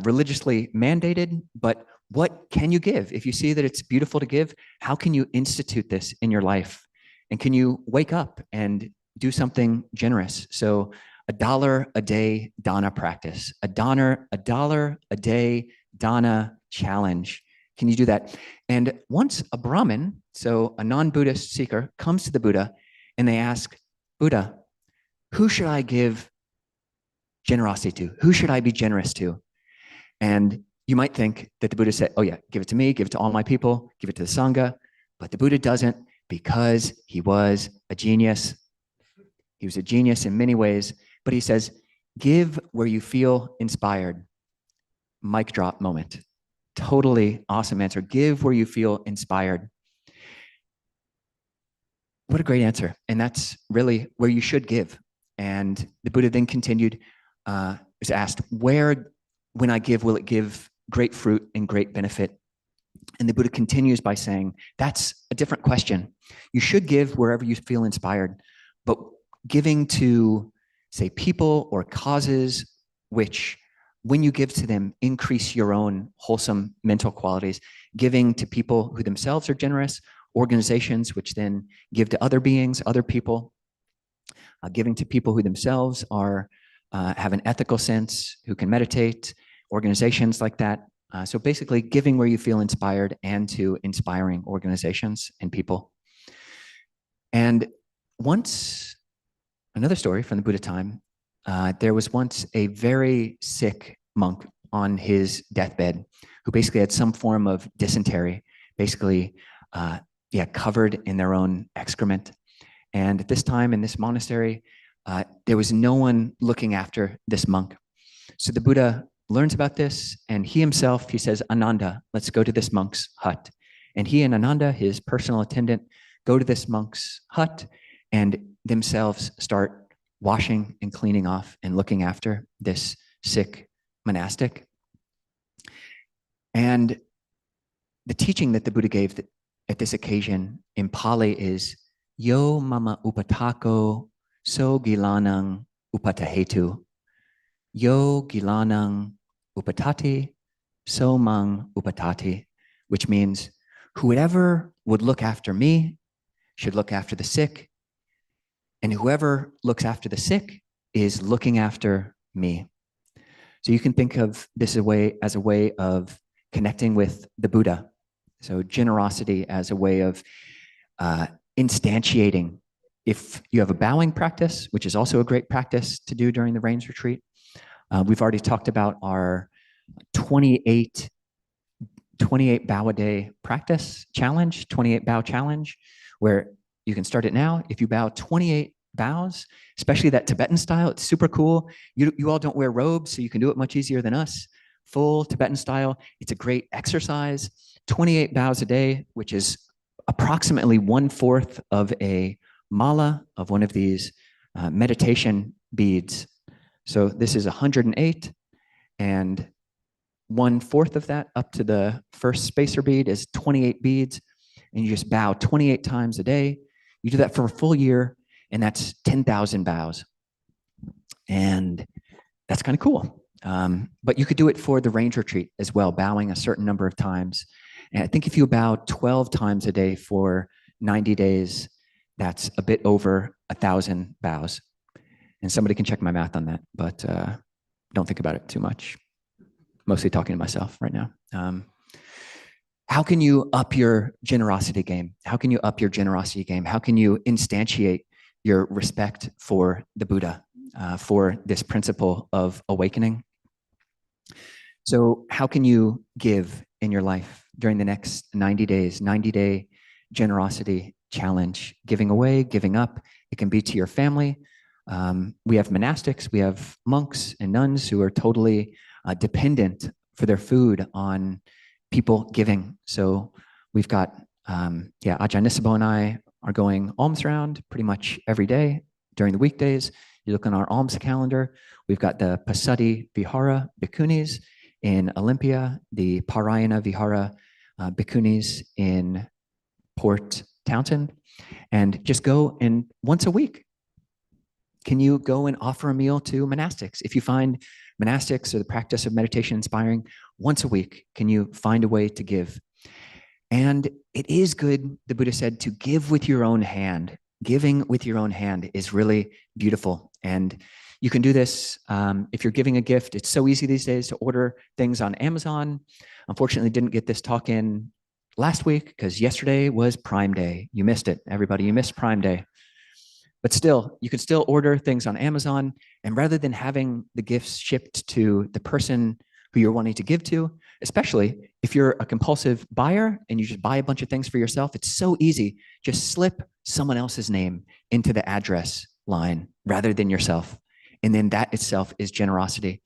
religiously mandated, but what can you give? If you see that it's beautiful to give, how can you institute this in your life? And can you wake up and do something generous? So $1 a day dana practice, a dollar a day dana challenge. Can you do that? And once a Brahmin, so a non-Buddhist seeker, comes to the Buddha and they ask, Buddha, who should I give generosity to? Who should I be generous to? And you might think that the Buddha said, oh yeah, give it to me, give it to all my people, give it to the Sangha. But the Buddha doesn't, because he was a genius. He was a genius in many ways, but he says, give where you feel inspired. Mic drop moment. Totally awesome answer. Give where you feel inspired. What a great answer. And that's really where you should give. And the Buddha then continued, was asked, where, when I give, will it give great fruit and great benefit? And the Buddha continues by saying, that's a different question. You should give wherever you feel inspired, but giving to, say, people or causes which, when you give to them, increase your own wholesome mental qualities, giving to people who themselves are generous, organizations which then give to other beings, other people, giving to people who themselves are have an ethical sense, who can meditate, organizations like that. So basically giving where you feel inspired and to inspiring organizations and people. And once, another story from the Buddha time, there was once a very sick monk on his deathbed who basically had some form of dysentery, basically covered in their own excrement. And at this time in this monastery, there was no one looking after this monk. So the Buddha learns about this, and he himself, he says, Ananda, let's go to this monk's hut. And he and Ananda, his personal attendant, go to this monk's hut and themselves start washing and cleaning off and looking after this sick monastic. And the teaching that the Buddha gave at this occasion in Pali is, Yo mama upatako so gilanang upatahetu. Yo gilanang upatati, so mang upatati, which means whoever would look after me should look after the sick, and whoever looks after the sick is looking after me. So you can think of this as a way of connecting with the Buddha. So generosity as a way of instantiating. If you have a bowing practice, which is also a great practice to do during the rains retreat, we've already talked about our 28 bow a day practice challenge, 28 bow challenge, where you can start it now. If you bow 28 bows, especially that Tibetan style, it's super cool. You all don't wear robes, so you can do it much easier than us. Full Tibetan style. It's a great exercise. 28 bows a day, which is approximately 1/4 of a mala of one of these meditation beads. So this is 108, and 1/4 of that up to the first spacer bead is 28 beads, and you just bow 28 times a day. You do that for a full year, and that's 10,000 bows. And that's kind of cool. But you could do it for the range retreat as well, bowing a certain number of times. And I think if you bow 12 times a day for 90 days, that's a bit over 1,000 bows. And somebody can check my math on that, but don't think about it too much. Mostly talking to myself right now. How can you up your generosity game? How can you up your generosity game? How can you instantiate your respect for the Buddha, for this principle of awakening? So how can you give in your life during the next 90 days, 90-day generosity challenge, giving away, giving up? It can be to your family. We have monastics, we have monks and nuns who are totally dependent for their food on people giving. So we've got, Ajahn Nisabo and I are going alms round pretty much every day during the weekdays. You look on our alms calendar, we've got the Pasati Vihara Bhikkhunis in Olympia, the Parayana Vihara Bhikkhunis in Port Townsend, and just go and once a week, can you go and offer a meal to monastics? If you find monastics or the practice of meditation inspiring, once a week, can you find a way to give? And it is good, the Buddha said, to give with your own hand. Giving with your own hand is really beautiful. And you can do this if you're giving a gift. It's so easy these days to order things on Amazon. Unfortunately, didn't get this talk in last week because yesterday was Prime Day. You missed it, everybody. You missed Prime Day. But still, you can still order things on Amazon. And rather than having the gifts shipped to the person who you're wanting to give to, especially if you're a compulsive buyer and you just buy a bunch of things for yourself, it's so easy. Just slip someone else's name into the address line rather than yourself. And then that itself is generosity.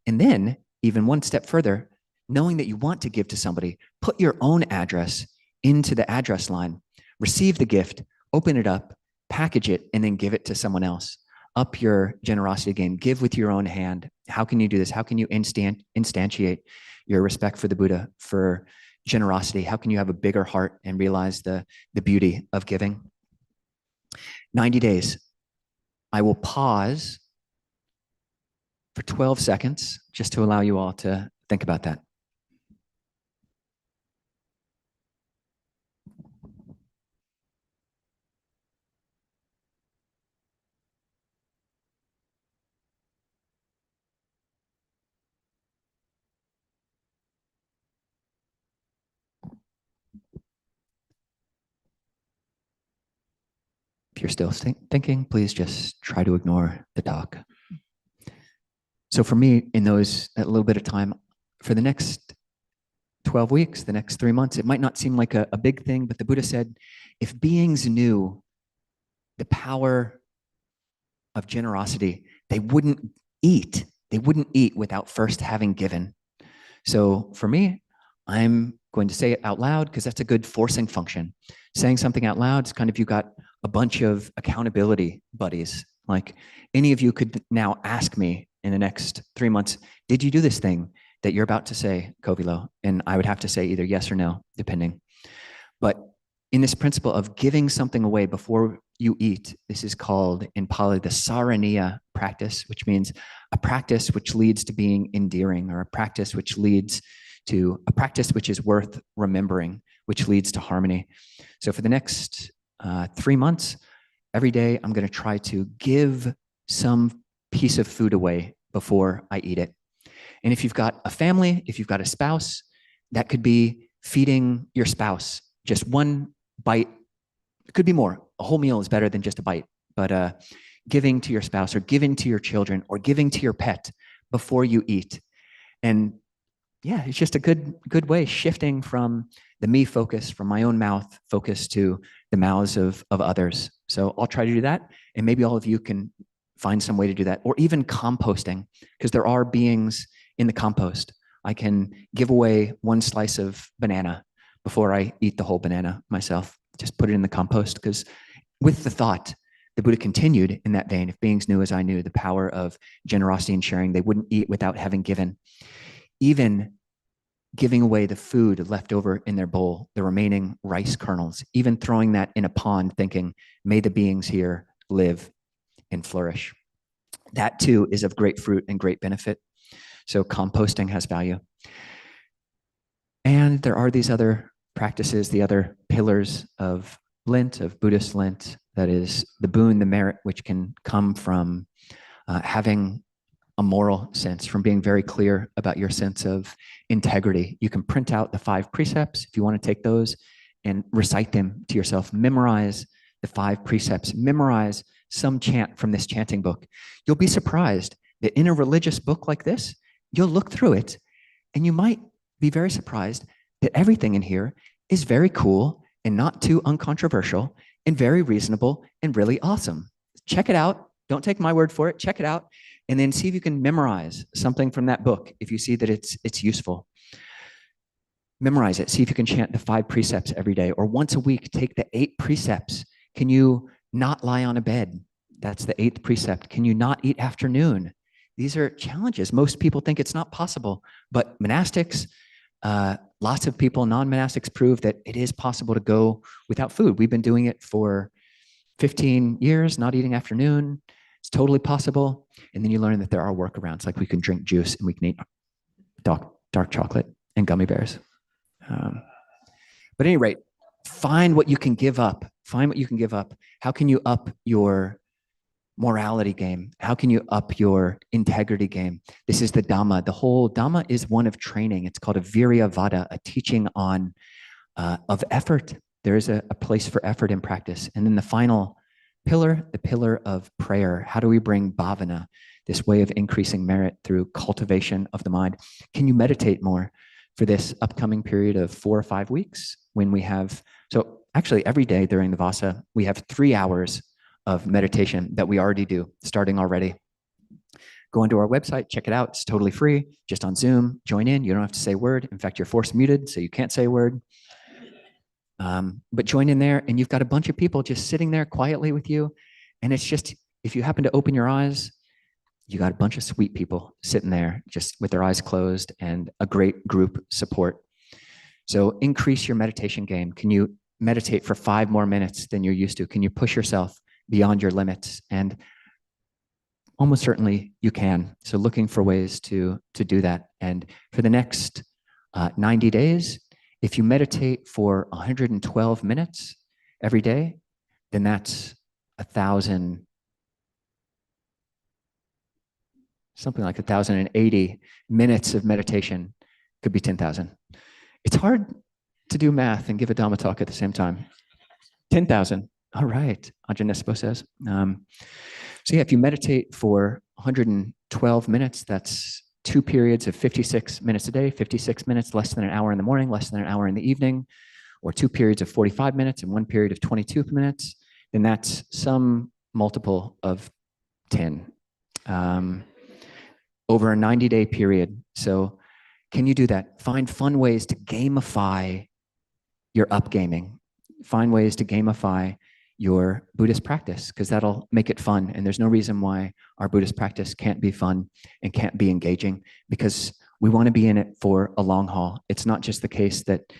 And then even one step further, knowing that you want to give to somebody, put your own address into the address line, receive the gift, open it up, package it, and then give it to someone else. Up your generosity game. Give with your own hand. How can you do this? How can you instantiate your respect for the Buddha, for generosity? How can you have a bigger heart and realize the beauty of giving? 90 days. I will pause for 12 seconds just to allow you all to think about that. If you're still thinking, please just try to ignore the talk. So for me, in that little bit of time, for the next 12 weeks, the next 3 months, it might not seem like a big thing, but the Buddha said, if beings knew the power of generosity, they wouldn't eat. They wouldn't eat without first having given. So for me, I'm going to say it out loud because that's a good forcing function. Saying something out loud is kind of, you got a bunch of accountability buddies. Like any of you could now ask me in the next 3 months, did you do this thing that you're about to say, Kovilo? And I would have to say either yes or no, depending. But in this principle of giving something away before you eat, this is called in Pali the saraniya practice, which means a practice which leads to being endearing, or a practice which leads to a practice which is worth remembering, which leads to harmony. So for the next 3 months, every day I'm going to try to give some piece of food away before I eat it. And if you've got a family, if you've got a spouse, that could be feeding your spouse just one bite. It could be more. A whole meal is better than just a bite, but giving to your spouse or giving to your children or giving to your pet before you eat. And yeah, it's just a good way, shifting from the me focus, from my own mouth focus to the mouths of others. So I'll try to do that. And maybe all of you can find some way to do that, or even composting, because there are beings in the compost. I can give away one slice of banana before I eat the whole banana myself. just put it in the compost, because with the thought, the Buddha continued in that vein. If beings knew as I knew the power of generosity and sharing, they wouldn't eat without having given. Even giving away the food left over in their bowl, the remaining rice kernels, even throwing that in a pond, thinking, may the beings here live and flourish. That too is of great fruit and great benefit. So composting has value. And there are these other practices, the other pillars of Lent, of Buddhist Lent, that is the boon, the merit, which can come from having a moral sense, from being very clear about your sense of integrity. You can print out the 5 precepts if you want to take those and recite them to yourself. Memorize the 5 precepts. Memorize some chant from this chanting book. You'll be surprised that in a religious book like this, you'll look through it and you might be very surprised that everything in here is very cool and not too uncontroversial and very reasonable and really awesome. Check it out. Don't take my word for it. Check it out and then see if you can memorize something from that book if you see that it's useful. Memorize it. See if you can chant the 5 precepts every day, or once a week, take the 8 precepts. Can you not lie on a bed? That's the 8th precept. Can you not eat after noon? These are challenges. Most people think it's not possible, but monastics, lots of people, non-monastics, prove that it is possible to go without food. We've been doing it for 15 years, not eating after noon. It's totally possible. And then you learn that there are workarounds, like we can drink juice and we can eat dark chocolate and gummy bears. But at any rate, find what you can give up. Find what you can give up. How can you up your morality game? How can you up your integrity game? This is the Dhamma. The whole Dhamma is one of training. It's called a Virya Vada, a teaching on of effort. There is a place for effort in practice. And then the final pillar, the pillar of prayer. How do we bring bhavana, this way of increasing merit through cultivation of the mind? Can you meditate more for this upcoming period of 4 or 5 weeks when we have, so actually every day during the Vasa, we have 3 hours of meditation that we already do, starting already. Go onto our website, check it out. It's totally free, just on Zoom. Join in. You don't have to say a word. In fact, you're force muted, so you can't say a word. But join in there, and you've got a bunch of people just sitting there quietly with you. And it's just, if you happen to open your eyes, you got a bunch of sweet people sitting there just with their eyes closed and a great group support. So increase your meditation game. Can you meditate for 5 more minutes than you're used to? Can you push yourself beyond your limits? And almost certainly you can. So looking for ways to do that. And for the next 90 days, if you meditate for 112 minutes every day, then that's 1,000, something like 1,080 minutes of meditation. Could be 10,000. It's hard to do math and give a Dhamma talk at the same time. 10,000. All right, Ajahn Nespo says. So yeah, if you meditate for 112 minutes, that's 2 periods of 56 minutes a day, 56 minutes, less than an hour in the morning, less than an hour in the evening, or 2 periods of 45 minutes and 1 period of 22 minutes, then that's some multiple of 10 over a 90-day period. So can you do that? Find fun ways to gamify your upgaming. Find ways to gamify your Buddhist practice, because that'll make it fun. And there's no reason why our Buddhist practice can't be fun and can't be engaging, because we want to be in it for a long haul. It's not just the case that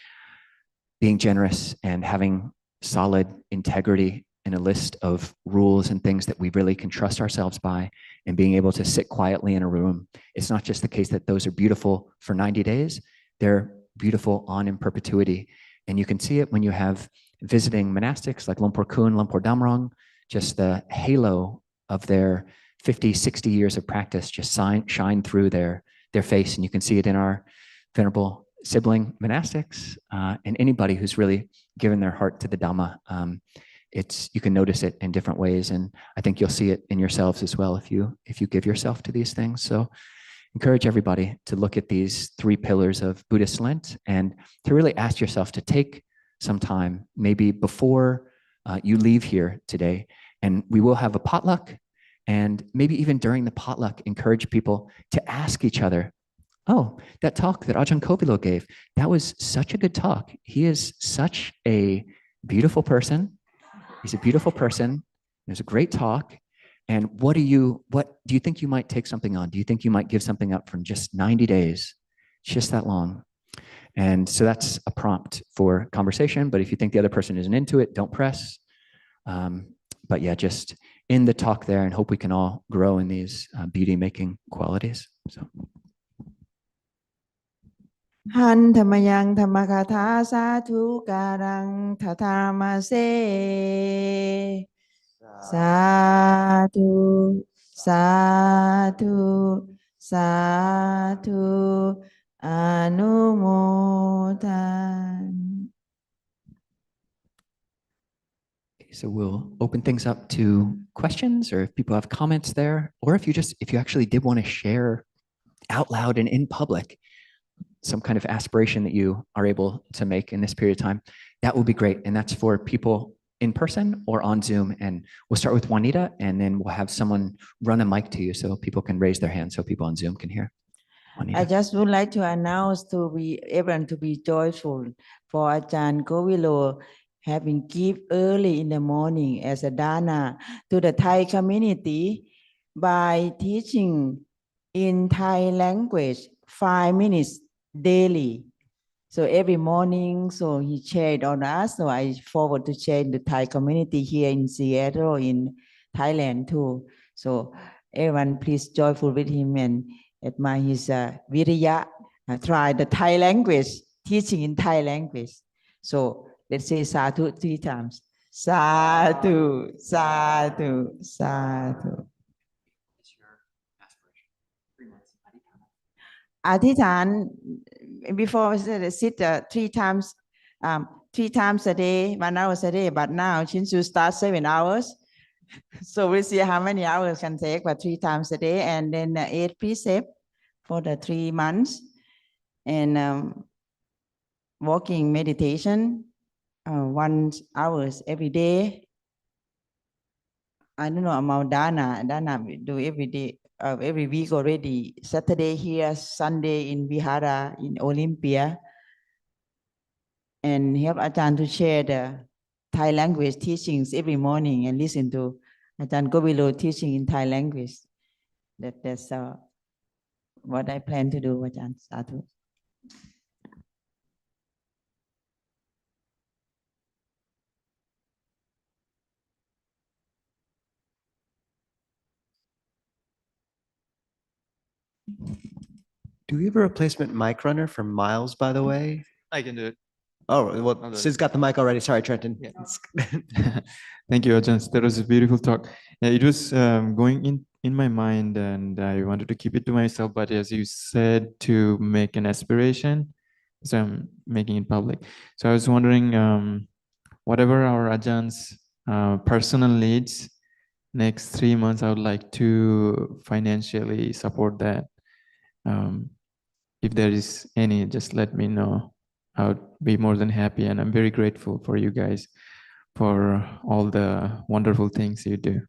being generous and having solid integrity and a list of rules and things that we really can trust ourselves by, and being able to sit quietly in a room. It's not just the case that those are beautiful for 90 days. They're beautiful on in perpetuity. And you can see it when you have visiting monastics like Lumpur Kun, Lumpur Damrong, just the halo of their 50, 60 years of practice just shine through their face. And you can see it in our venerable sibling monastics and anybody who's really given their heart to the Dhamma. You can notice it in different ways. And I think you'll see it in yourselves as well if you give yourself to these things. So encourage everybody to look at these 3 pillars of Buddhist Lent and to really ask yourself to take some time, maybe before you leave here today. And we will have a potluck, and maybe even during the potluck, encourage people to ask each other, oh, that talk that Ajahn Kovilo gave, that was such a good talk. He is such a beautiful person. He's a beautiful person. It was a great talk. And what do you think you might take something on? Do you think you might give something up from just 90 days? Just that long. And so that's a prompt for conversation. But if you think the other person isn't into it, don't press. But yeah, just end the talk there and hope we can all grow in these beauty making qualities. So. หันธรรมยังธรรมคาถาสาธุการังทัทามาเซสาธุสาธุสาธุอนุโมทนา So we'll open things up to questions, or if people have comments there, or if you actually did want to share out loud and in public some kind of aspiration that you are able to make in this period of time, that will be great. And that's for people in person or on Zoom. And we'll start with Juanita, and then we'll have someone run a mic to you so people can raise their hands so people on Zoom can hear. Juanita. I just would like to announce to be everyone to be joyful for Ajahn Govilo having give early in the morning as a dana to the Thai community by teaching in Thai language 5 minutes daily. So every morning, so he shared on us. So I forward to share in the Thai community here in Seattle, in Thailand too. So everyone please joyful with him and admire his viriya. Try the Thai language, teaching in Thai language. So let's say sadhu 3 times. Sadhu, sadhu, sadhu. Adhitan, before I said sit 3 times, 3 times a day, 1 hour a day, but now since you start 7 hours, so we'll see how many hours can take, but 3 times a day, and then 8 precept for the 3 months, and walking meditation 1 hours every day. I don't know about Dana we do every day. Every week already. Saturday here, Sunday in Vihara in Olympia, and help Ajahn to share the Thai language teachings every morning and listen to Ajahn Govilo teaching in Thai language. That's what I plan to do, Ajahn. Sadhu. Do we have a replacement mic runner for Miles, by the way? I can do it. Oh, well, I'll do it. Sid's got the mic already. Sorry, Trenton. Yeah. Thank you, Ajahn. That was a beautiful talk. Yeah, it was going in my mind, and I wanted to keep it to myself. But as you said, to make an aspiration, so I'm making it public. So I was wondering, whatever our Ajahns' personal needs, next 3 months, I would like to financially support that. If there is any, just let me know. I would be more than happy, and I'm very grateful for you guys for all the wonderful things you do.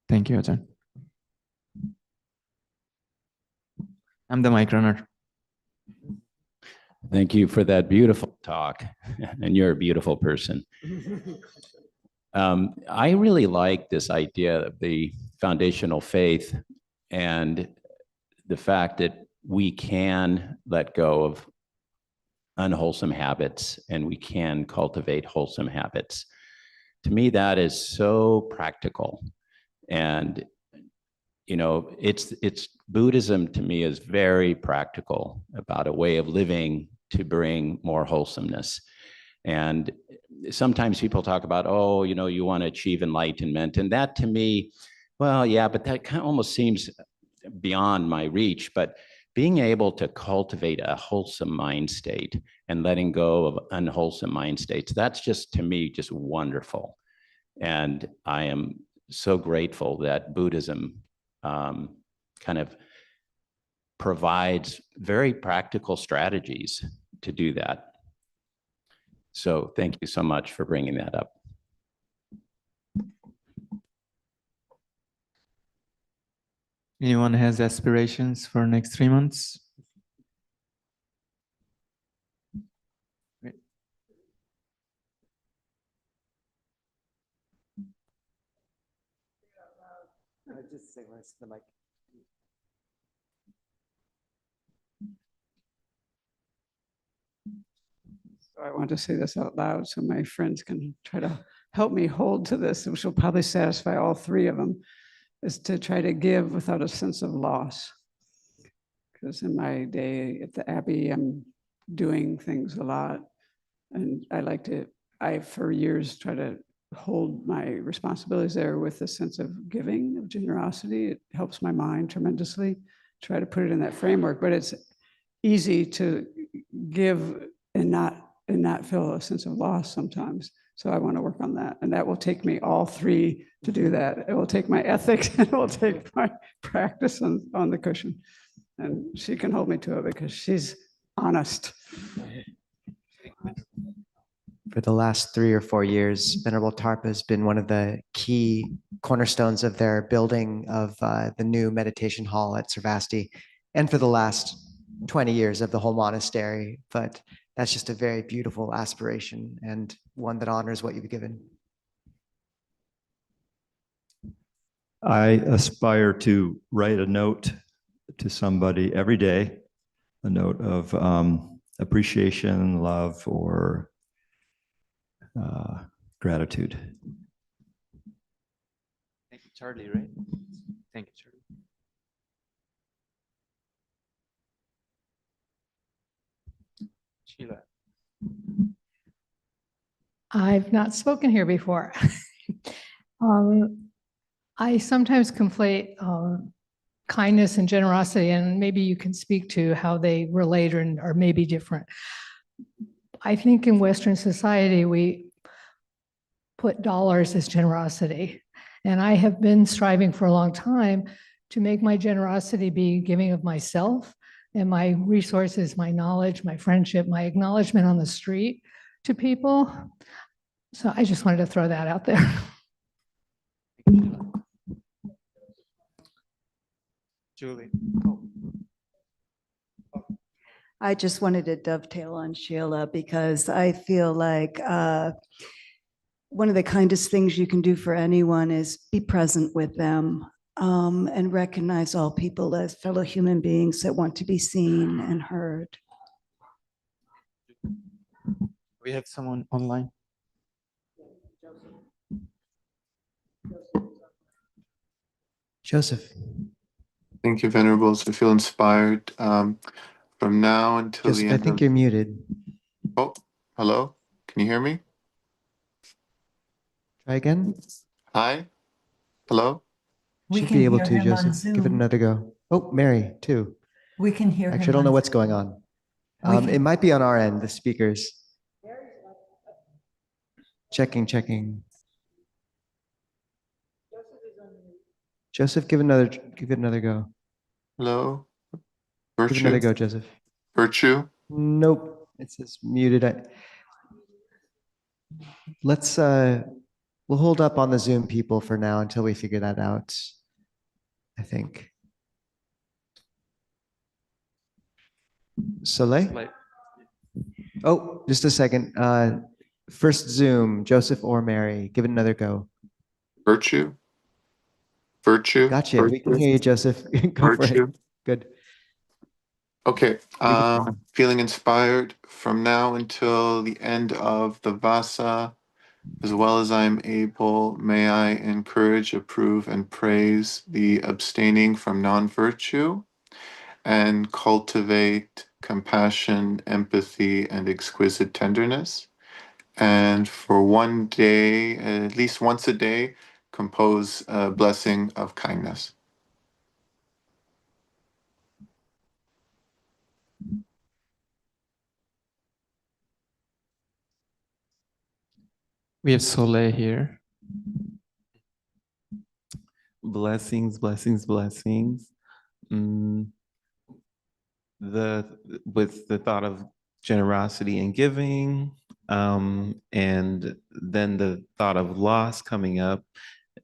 Thank you, Ajahn. I'm the mic runner. Thank you for that beautiful talk, and you're a beautiful person. I really like this idea of the foundational faith and the fact that we can let go of unwholesome habits and we can cultivate wholesome habits. To me, that is so practical. And, you know, it's Buddhism to me is very practical about a way of living to bring more wholesomeness. And sometimes people talk about, oh, you know, you want to achieve enlightenment. And that to me, well, yeah, but that kind of almost seems beyond my reach. But being able to cultivate a wholesome mind state and letting go of unwholesome mind states, that's just, to me, just wonderful. And I am so grateful that Buddhism kind of provides very practical strategies to do that. So thank you so much for bringing that up. Anyone has aspirations for next 3 months? just say less the mic. So I want to say this out loud so my friends can try to help me hold to this, which will probably satisfy all three of them, is to try to give without a sense of loss. Because in my day at the Abbey, I'm doing things a lot. And I for years try to hold my responsibilities there with a sense of giving, of generosity. It helps my mind tremendously. Try to put it in that framework, but it's easy to give and not feel a sense of loss sometimes. So I want to work on that. And that will take me all three to do that. It will take my ethics and it will take my practice on the cushion. And she can hold me to it because she's honest. For the last 3 or 4 years, Venerable Tarpa has been one of the key cornerstones of their building of the new meditation hall at Sarvasti, and for the last 20 years of the whole monastery. But that's just a very beautiful aspiration and one that honors what you've given. I aspire to write a note to somebody every day, a note of appreciation, love, or gratitude. Thank you, Charlie, right? Thank you, Charlie. Sheila. I've not spoken here before. I sometimes conflate kindness and generosity, and maybe you can speak to how they relate or are maybe different. I think in Western society, we put dollars as generosity. And I have been striving for a long time to make my generosity be giving of myself and my resources, my knowledge, my friendship, my acknowledgement on the street to people. So I just wanted to throw that out there. Julie. I just wanted to dovetail on Sheila because I feel like one of the kindest things you can do for anyone is be present with them and recognize all people as fellow human beings that want to be seen and heard. We have someone online. Joseph. Thank you, Venerables. I feel inspired from now until Joseph, the I end think of... you're muted. Oh, hello? Can you hear me? Try again. Hi? Hello? We should be able to, Joseph. Give it another go. Oh, Mary, too. We can hear him. Actually, I don't know what's going on. It might be on our end, the speakers. Checking. Joseph, give it another go. Hello? Give it another Virtue? go, Joseph. Virtue? Nope. It says muted. Let's we'll hold up on the Zoom people for now until we figure that out, I think. Soleil? Oh, just a second. First Zoom, Joseph or Mary. Give it another go. Virtue? Virtue? Gotcha. We can hear you, Joseph. Go for it. Virtue? Good. Okay. Feeling inspired from now until the end of the Vasa, as well as I'm able, may I encourage, approve, and praise the abstaining from non-virtue and cultivate compassion, empathy, and exquisite tenderness. And for one day, at least once a day, compose a blessing of kindness. We have Soleil here. Blessings. With the thought of generosity and giving, and then the thought of loss coming up.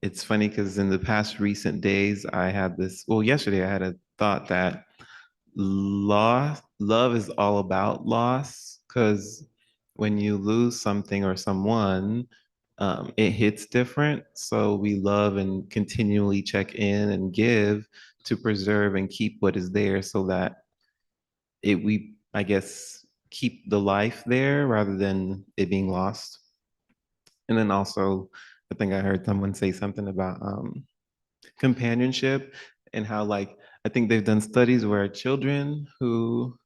It's funny because in the past recent days, yesterday I had a thought that love is all about loss, because when you lose something or someone, it hits different. So we love and continually check in and give to preserve and keep what is there so that we, I guess, keep the life there rather than it being lost. And then also, I think I heard someone say something about companionship and how, like, I think they've done studies where children who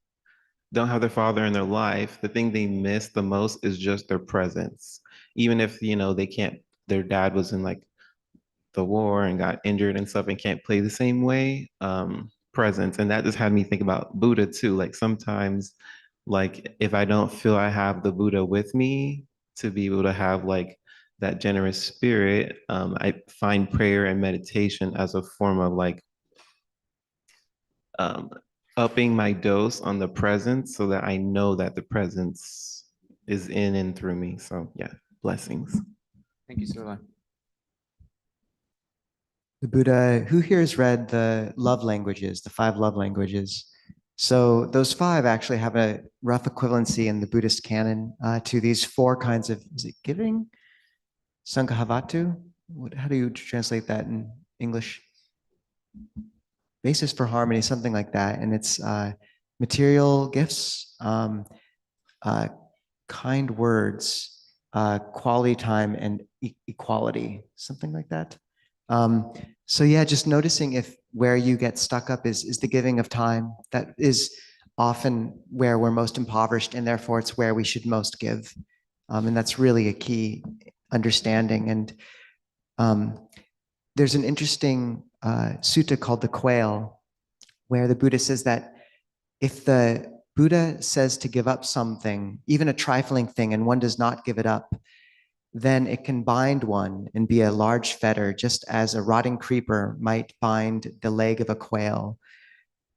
don't have their father in their life, the thing they miss the most is just their presence. Even if, they can't, their dad was in like the war and got injured and stuff and can't play the same way, presence. And that just had me think about Buddha too. Like sometimes, like if I don't feel I have the Buddha with me to be able to have like that generous spirit, I find prayer and meditation as a form of like upping my dose on the presence so that I know that the presence is in and through me. So yeah, blessings. Thank you, Sir. The Buddha, who here has read the love languages, the 5 love languages? So those 5 actually have a rough equivalency in the Buddhist canon to these 4 kinds of, is it giving? Sanghahavatu? How do you translate that in English? Basis for harmony, something like that. And it's material gifts, kind words, quality time, and equality, something like that. So yeah, just noticing if where you get stuck up is the giving of time. That is often where we're most impoverished, and therefore it's where we should most give. And that's really a key understanding. And there's an interesting sutta called the Quail, where the Buddha says that if the Buddha says to give up something, even a trifling thing, and one does not give it up, then it can bind one and be a large fetter, just as a rotting creeper might bind the leg of a quail.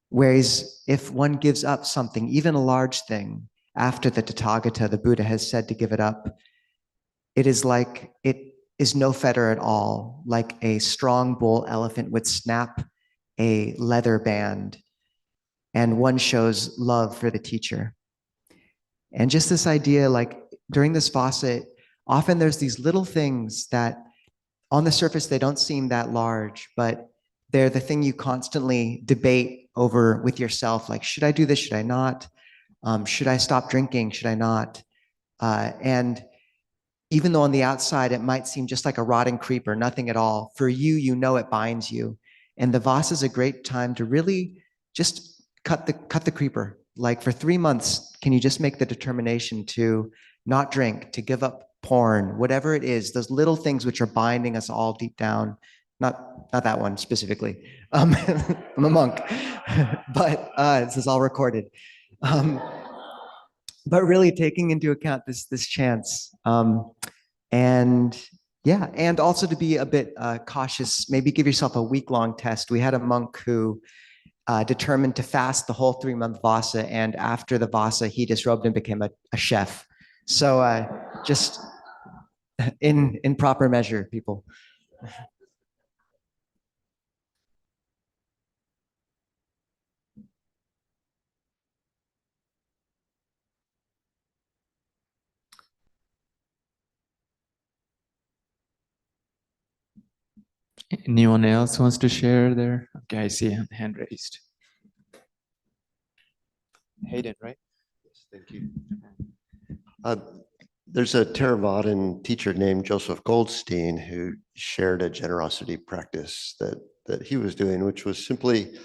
Whereas if one gives up something, even a large thing, after the Tathagata, the Buddha, has said to give it up, it is like it is no fetter at all, like a strong bull elephant would snap a leather band, and one shows love for the teacher. And just this idea, like during this Vasa, often there's these little things that on the surface, they don't seem that large, but they're the thing you constantly debate over with yourself. Like, should I do this? Should I not? Should I stop drinking? Should I not? And even though on the outside, it might seem just like a rotting creeper, nothing at all, for you, you know it binds you. And the Vasa is a great time to really just cut the creeper. Like for 3 months, can you just make the determination to not drink, to give up porn, whatever it is, those little things which are binding us all deep down. Not that one specifically. I'm a monk, but this is all recorded. But really taking into account this chance. And yeah, and also to be a bit cautious, maybe give yourself a week-long test. We had a monk who determined to fast the whole 3-month Vasa, and after the Vasa, he disrobed and became a chef. So just in proper measure, people. Anyone else wants to share there? Okay, I see a hand raised. Hayden, right? Yes, thank you. There's a Theravadan teacher named Joseph Goldstein who shared a generosity practice that he was doing, which was simply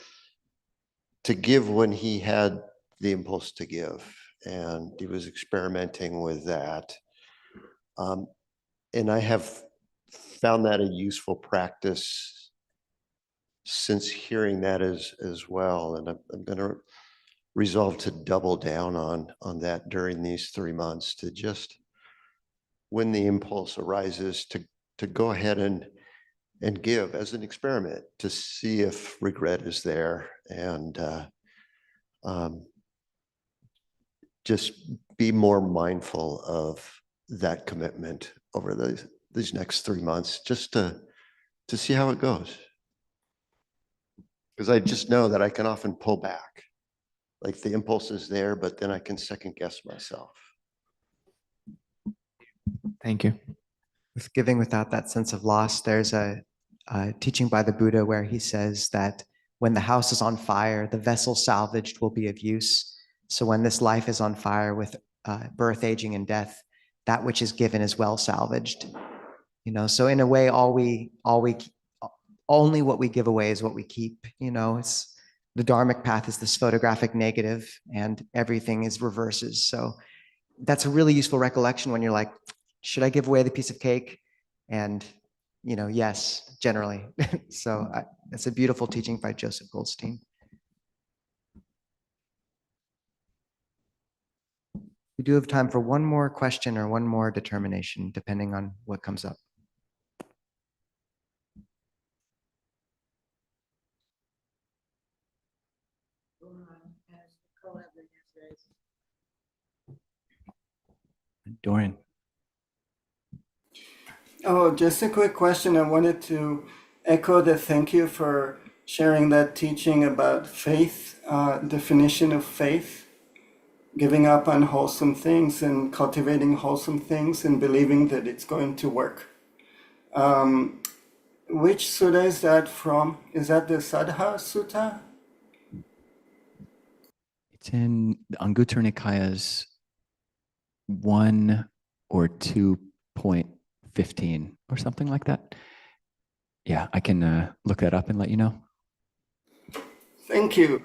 to give when he had the impulse to give. And he was experimenting with that. And I have found that a useful practice since hearing that as well. And I'm going to resolve to double down on that during these 3 months, to just, when the impulse arises, to go ahead and give as an experiment to see if regret is there, and just be more mindful of that commitment over these next 3 months, just to see how it goes. Because I just know that I can often pull back. Like the impulse is there, but then I can second guess myself. Thank you. with giving without that sense of loss. There's a teaching by the Buddha where he says that when the house is on fire, the vessel salvaged will be of use. So when this life is on fire with birth, aging, and death, that which is given is well salvaged. So in a way, only what we give away is what we keep. It's the Dharmic path is this photographic negative, and everything is reverses. So that's a really useful recollection when you're like, should I give away the piece of cake? And yes, generally. So it's a beautiful teaching by Joseph Goldstein. We do have time for one more question or one more determination, depending on what comes up. Dorian. Oh, just a quick question. I wanted to echo the thank you for sharing that teaching about faith, definition of faith, giving up unwholesome things and cultivating wholesome things and believing that it's going to work. Which sutta is that from? Is that the Saddha Sutta? It's in the Anguttara Nikaya's 1 or 2.15 or something like that. Yeah, I can look that up and let you know. Thank you.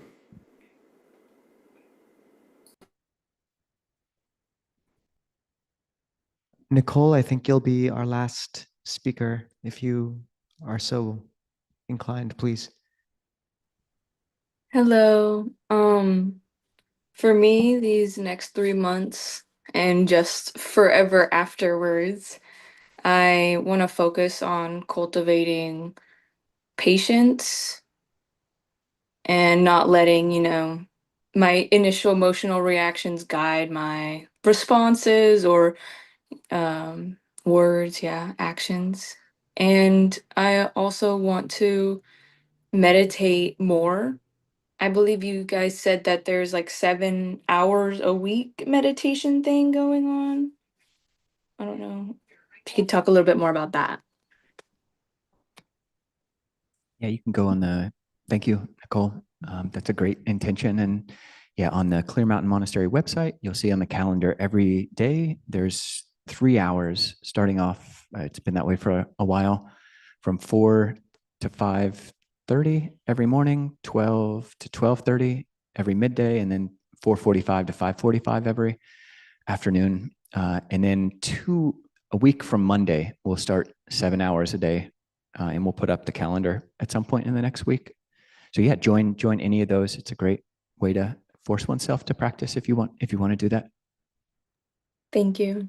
Nicole, I think you'll be our last speaker. If you are so inclined, please. Hello. For me, these next 3 months and just forever afterwards, I want to focus on cultivating patience and not letting, my initial emotional reactions guide my responses or words, actions. And I also want to meditate more. I believe you guys said that there's like 7 hours a week meditation thing going on. I don't know if you could talk a little bit more about that. Yeah, you can go on the, thank you, Nicole. That's a great intention. And yeah, on the Clear Mountain Monastery website, you'll see on the calendar every day, there's 3 hours starting off. It's been that way for a while, from 4 to 5:30 every morning, 12 to 12:30 every midday, and then 4:45 to 5:45 every afternoon. And then a week from Monday, we'll start 7 hours a day, and we'll put up the calendar at some point in the next week. So yeah, join any of those. It's a great way to force oneself to practice if you want to do that. Thank you.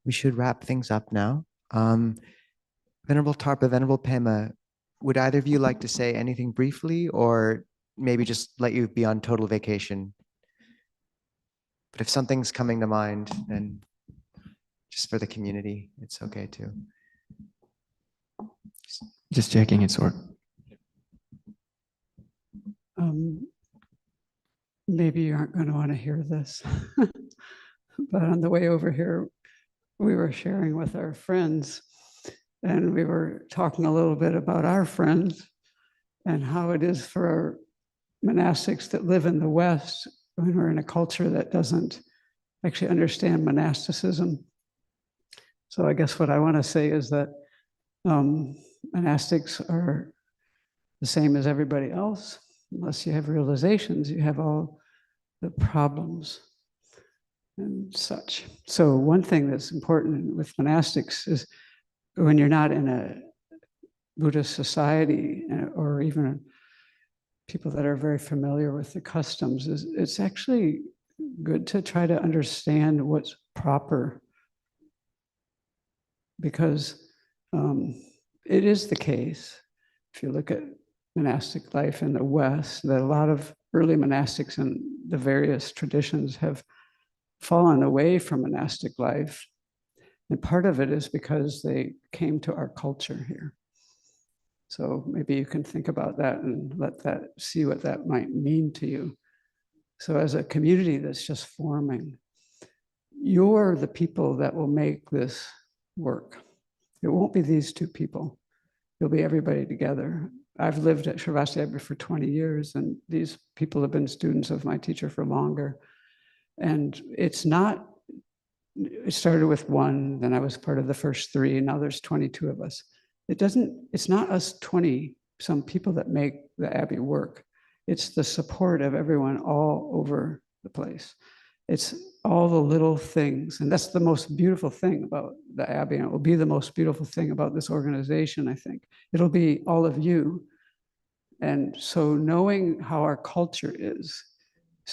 We should wrap things up now. Venerable Tarpa, Venerable Pema, would either of you like to say anything briefly, or maybe just let you be on total vacation? But if something's coming to mind, then just for the community, it's okay too. Just checking its work. Maybe you aren't going to want to hear this, but on the way over here, we were sharing with our friends, and we were talking a little bit about our friends and how it is for our monastics that live in the West when we're in a culture that doesn't actually understand monasticism. So I guess what I want to say is that monastics are the same as everybody else. Unless you have realizations, you have all the problems and such. So one thing that's important with monastics is when you're not in a Buddhist society, or even people that are very familiar with the customs, is it's actually good to try to understand what's proper, because it is the case, if you look at monastic life in the West, that a lot of early monastics in the various traditions have fallen away from monastic life. And part of it is because they came to our culture here. So maybe you can think about that and see what that might mean to you. So as a community that's just forming, you're the people that will make this work. It won't be these two people. It'll be everybody together. I've lived at Sravasti Abbey for 20 years, and these people have been students of my teacher for longer. And it's not, it started with one, then I was part of the first three, and now there's 22 of us. It's not us 20 some people that make the Abbey work. It's the support of everyone all over the place. It's all the little things. And that's the most beautiful thing about the Abbey. And it will be the most beautiful thing about this organization, I think. It'll be all of you. And so knowing how our culture is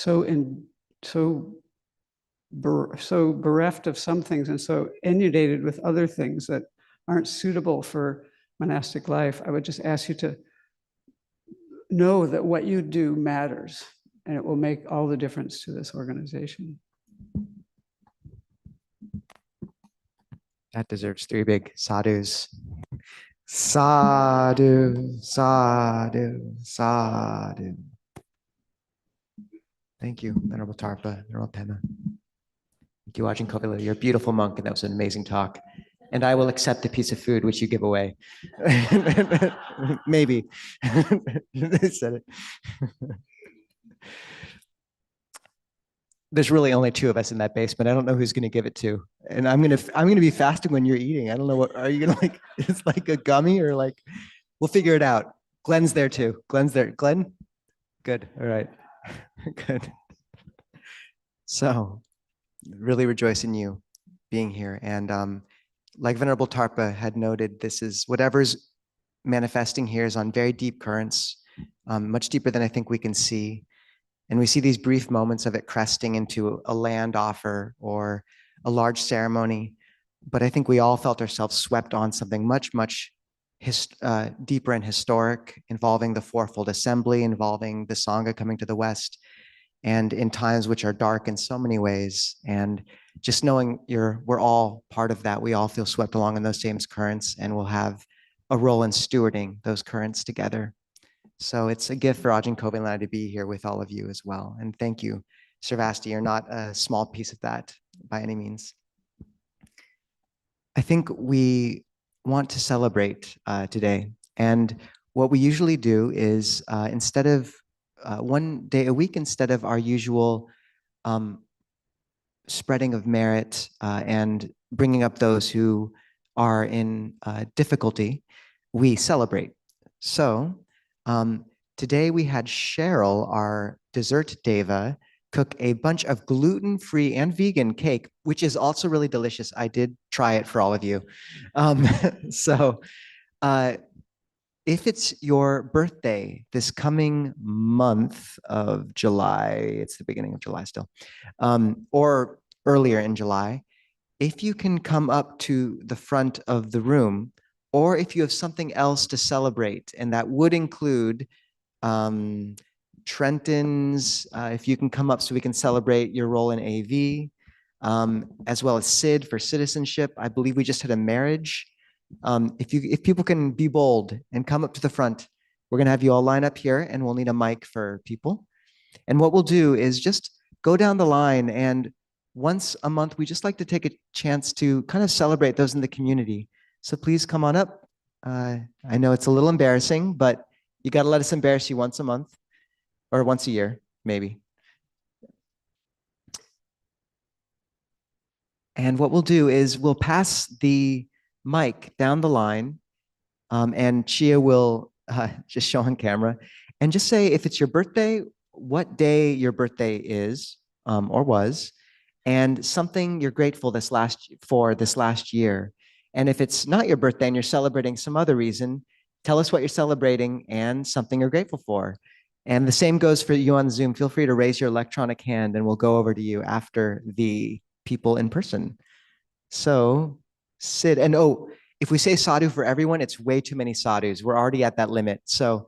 so bereft of some things and so inundated with other things that aren't suitable for monastic life, I would just ask you to know that what you do matters, and it will make all the difference to this organization. That deserves 3 big sadhus. Sadhu, sadhu, sadhu. Thank you, Venerable Tarpa, Venerable Pema. Thank you, Ajahn Kovila. You're a beautiful monk, and that was an amazing talk. And I will accept a piece of food which you give away. Maybe. They said it. There's really only 2 of us in that basement. I don't know who's going to give it to. And I'm gonna be fasting when you're eating. I don't know what, are you gonna like, it's like a gummy or like, we'll figure it out. Glenn's there too. Glenn's there. Glenn? Good. All right. Good. So really rejoice in you being here. And like Venerable Tarpa had noted, this is whatever's manifesting here is on very deep currents, much deeper than I think we can see. And we see these brief moments of it cresting into a land offer or a large ceremony. But I think we all felt ourselves swept on something much, much deeper and historic, involving the Fourfold Assembly, involving the Sangha coming to the West, and in times which are dark in so many ways. And just knowing we're all part of that, we all feel swept along in those same currents, and we'll have a role in stewarding those currents together. So it's a gift for Ajahn Kovila and I to be here with all of you as well. And thank you, Sravasti. You're not a small piece of that by any means. I think we want to celebrate today. And what we usually do is instead of 1 day a week, instead of our usual spreading of merit and bringing up those who are in difficulty, we celebrate. So today we had Cheryl, our dessert deva, cook a bunch of gluten-free and vegan cake, which is also really delicious. I did try it for all of you. So if it's your birthday this coming month of July, it's the beginning of July still, or earlier in July, if you can come up to the front of the room, or if you have something else to celebrate, and that would include Trenton's, if you can come up so we can celebrate your role in AV, as well as Sid for citizenship. I believe we just had a marriage. If people can be bold and come up to the front, we're gonna have you all line up here, and we'll need a mic for people. And what we'll do is just go down the line, and once a month, we just like to take a chance to kind of celebrate those in the community. So please come on up. I know it's a little embarrassing, but you got to let us embarrass you once a month or once a year, maybe. And what we'll do is we'll pass the mic down the line, and Chia will just show on camera and just say if it's your birthday, what day your birthday is or was, and something you're grateful for this last year. And if it's not your birthday and you're celebrating some other reason, tell us what you're celebrating and something you're grateful for. And the same goes for you on Zoom. Feel free to raise your electronic hand and we'll go over to you after the people in person. So Sid, and oh, if we say sadhu for everyone, it's way too many sadhus. We're already at that limit. So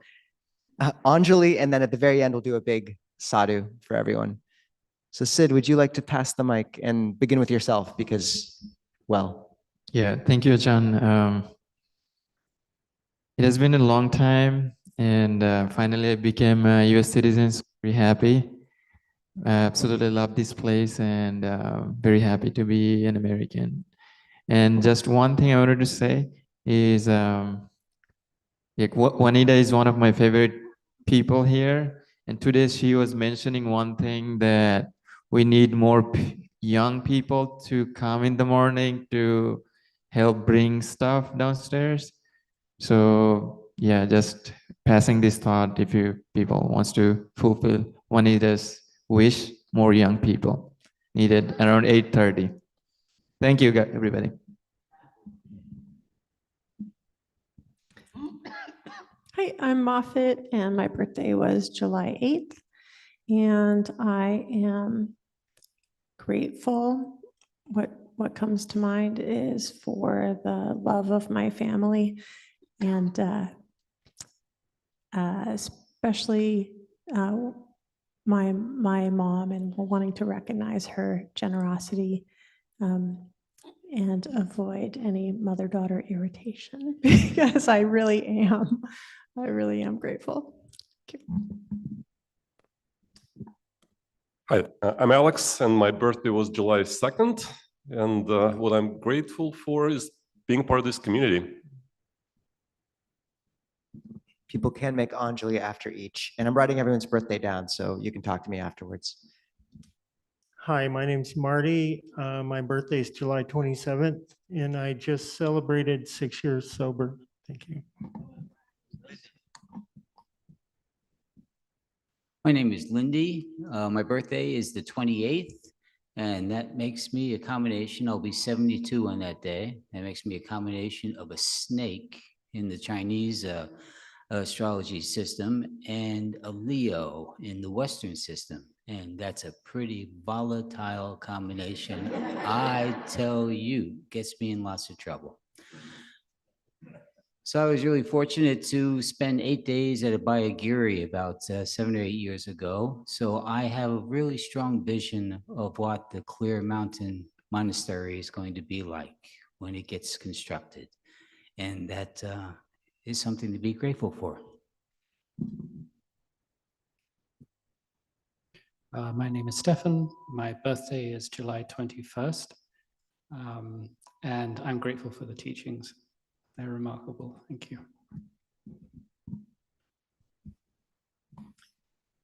Anjali, and then at the very end, we'll do a big sadhu for everyone. So Sid, would you like to pass the mic and begin with yourself because, well. Yeah, thank you, Ajahn. It has been a long time, and finally I became a US citizen. Very happy. I absolutely love this place and very happy to be an American. And just one thing I wanted to say is Juanita is one of my favorite people here. And today she was mentioning one thing that we need more young people to come in the morning to help bring stuff downstairs. So yeah, just passing this thought, if you people wants to fulfill Juanita's wish, more young people needed around 8:30. Thank you, everybody. Hi, I'm Moffat, and my birthday was July 8th. And I am grateful. What comes to mind is for the love of my family, and especially my mom, and wanting to recognize her generosity and avoid any mother-daughter irritation because I really am grateful. Thank you. Hi, I'm Alex, and my birthday was July 2nd. And what I'm grateful for is being part of this community. People can make Anjali after each, and I'm writing everyone's birthday down, so you can talk to me afterwards. Hi, my name's Marty. My birthday is July 27th, and I just celebrated 6 years sober. Thank you. My name is Lindy. My birthday is the 28th, and that makes me a combination. I'll be 72 on that day. That makes me a combination of a snake in the Chinese astrology system and a Leo in the Western system. And that's a pretty volatile combination. I tell you, gets me in lots of trouble. So I was really fortunate to spend 8 days at a Bayagiri about 7 or 8 years ago. So I have a really strong vision of what the Clear Mountain Monastery is going to be like when it gets constructed. And that is something to be grateful for. My name is Stefan. My birthday is July 21st. And I'm grateful for the teachings. They're remarkable. Thank you.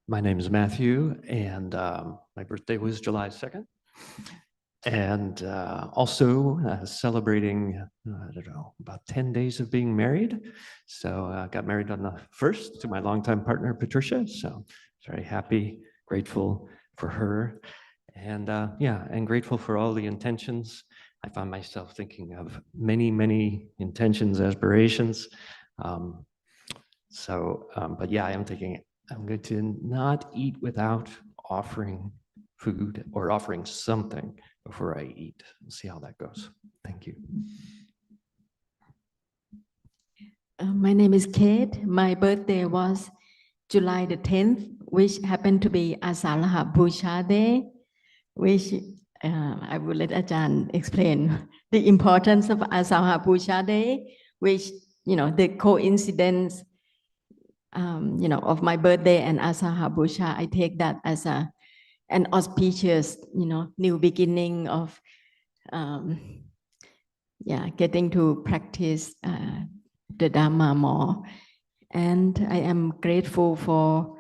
My name is Matthew, and my birthday was July 2nd. And also celebrating, I don't know, about 10 days of being married. So I got married on the 1st to my longtime partner, Patricia. So very happy, grateful for her. And yeah, and grateful for all the intentions. I found myself thinking of many, many intentions, aspirations. But yeah, I am thinking I'm going to not eat without offering food or offering something before I eat. We'll see how that goes. Thank you. My name is Kate. My birthday was July the 10th, which happened to be Asalaha Bhusha Day, which I will let Ajahn explain the importance of Asalaha Bhusha Day, which, the coincidence, of my birthday and Asalaha Bhusha, I take that as an auspicious, new beginning of, getting to practice the Dhamma more. And I am grateful for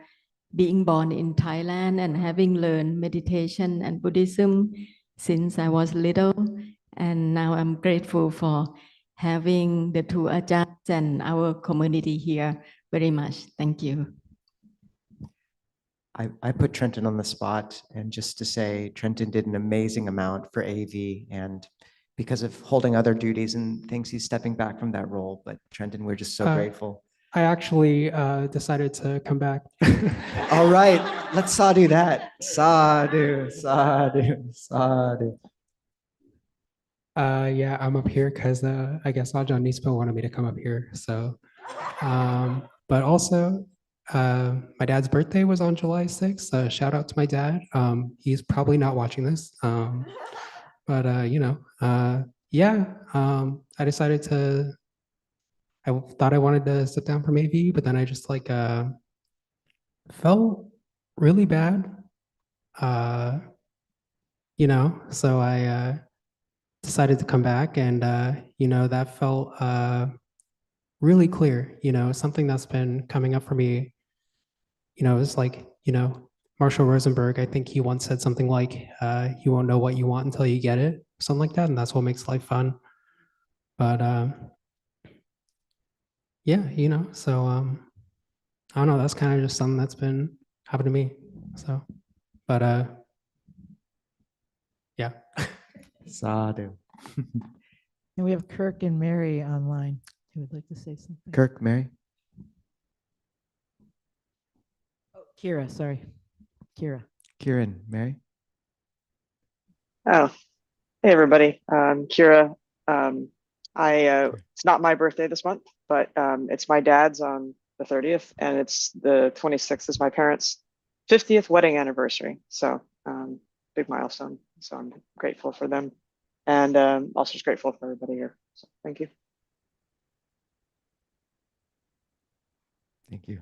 being born in Thailand and having learned meditation and Buddhism since I was little. And now I'm grateful for having the two Ajahns and our community here very much. Thank you. I put Trenton on the spot, and just to say, Trenton did an amazing amount for AV, and because of holding other duties and things, he's stepping back from that role. But Trenton, we're just so grateful. I actually decided to come back. All right, let's sadhu that. Sadhu, sadhu, sadhu. Yeah, I'm up here because I guess Ajahn Nispa wanted me to come up here. So, but also, my dad's birthday was on July 6th. Shout out to my dad. He's probably not watching this. But yeah, I decided to, I thought I wanted to sit down from AV, but then I just felt really bad So I decided to come back, and that felt really clear. Something that's been coming up for me. It's like Marshall Rosenberg. I think he once said something like, "You won't know what you want until you get it," something like that, and that's what makes life fun. But yeah, so I don't know. That's kind of just something that's been happening to me. So, but yeah. Sadhu. And we have Kirk and Mary online who would like to say something. Kirk, Mary. Oh, Kira, sorry. Kira. Kieran, Mary. Oh, hey everybody. Kira. It's not my birthday this month, but it's my dad's on the 30th, and it's the 26th is my parents' 50th wedding anniversary. So big milestone. So I'm grateful for them, and also just grateful for everybody here. So thank you. Thank you.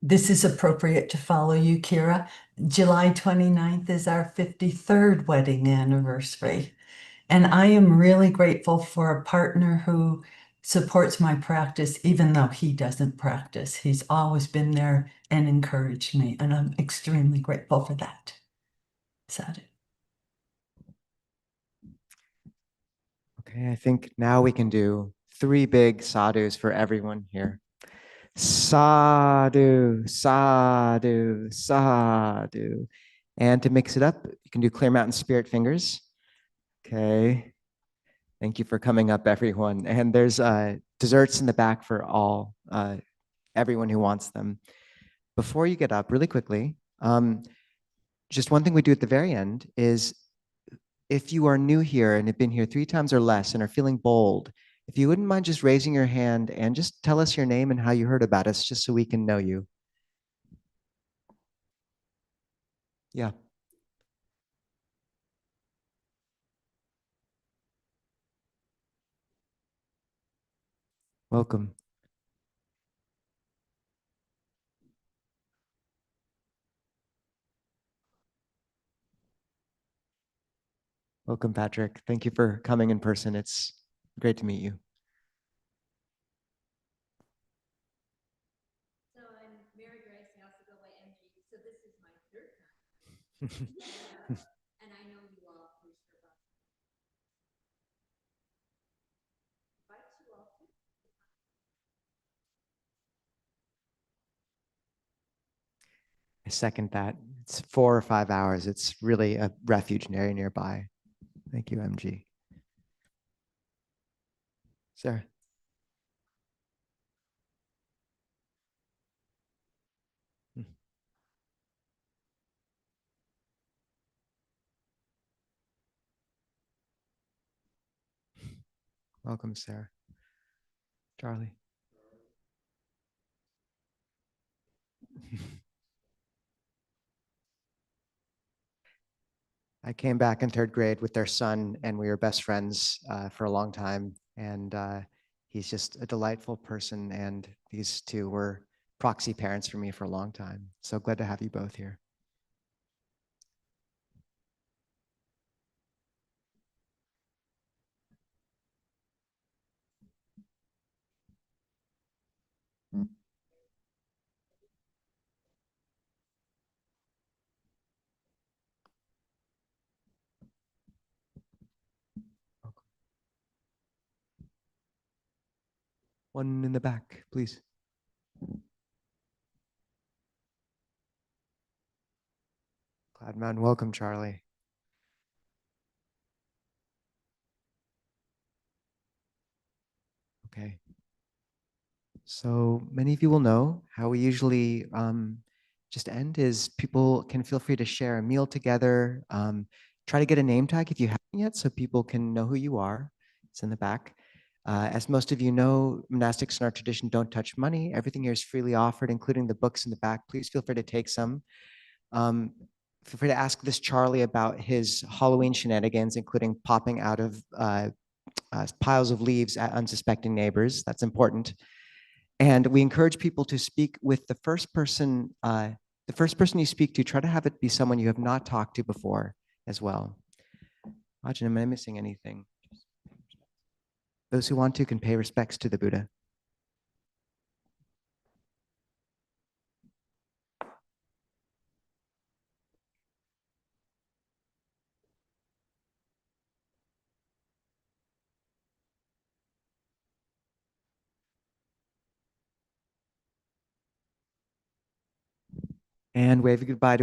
This is appropriate to follow you, Kira. July 29th is our 53rd wedding anniversary. And I am really grateful for a partner who supports my practice, even though he doesn't practice. He's always been there and encouraged me, and I'm extremely grateful for that. Sadhu. Okay, I think now we can do 3 big sadhus for everyone here. Sadhu, sadhu, sadhu. And to mix it up, you can do Clear Mountain Spirit Fingers. Okay. Thank you for coming up, everyone. And there's desserts in the back for everyone who wants them. Before you get up, really quickly, just one thing we do at the very end is, if you are new here and have been here 3 times or less and are feeling bold, if you wouldn't mind just raising your hand and just tell us your name and how you heard about us, just so we can know you. Yeah. Welcome. Welcome, Patrick. Thank you for coming in person. It's great to meet you. So I'm Mary Grace. I also go by MG. So this is my 3rd time. And I know you all for sure. Invite you all to. I second that. It's 4 or 5 hours. It's really a refuge area nearby. Thank you, MG. Sarah. Welcome, Sarah. Charlie. I came back in 3rd grade with their son, and we were best friends for a long time. And he's just a delightful person. And these 2 were proxy parents for me for a long time. So glad to have you both here. One in the back, please. Cloud Mountain, welcome, Charlie. Okay. So many of you will know how we usually just end is people can feel free to share a meal together. Try to get a name tag if you haven't yet, so people can know who you are. It's in the back. As most of you know, monastics in our tradition don't touch money. Everything here is freely offered, including the books in the back. Please feel free to take some. Feel free to ask this Charlie about his Halloween shenanigans, including popping out of piles of leaves at unsuspecting neighbors. That's important. And we encourage people to speak with the first person the first person you speak to, try to have it be someone you have not talked to before as well. Ajahn, am I missing anything? Those who want to can pay respects to the Buddha. And wave a goodbye to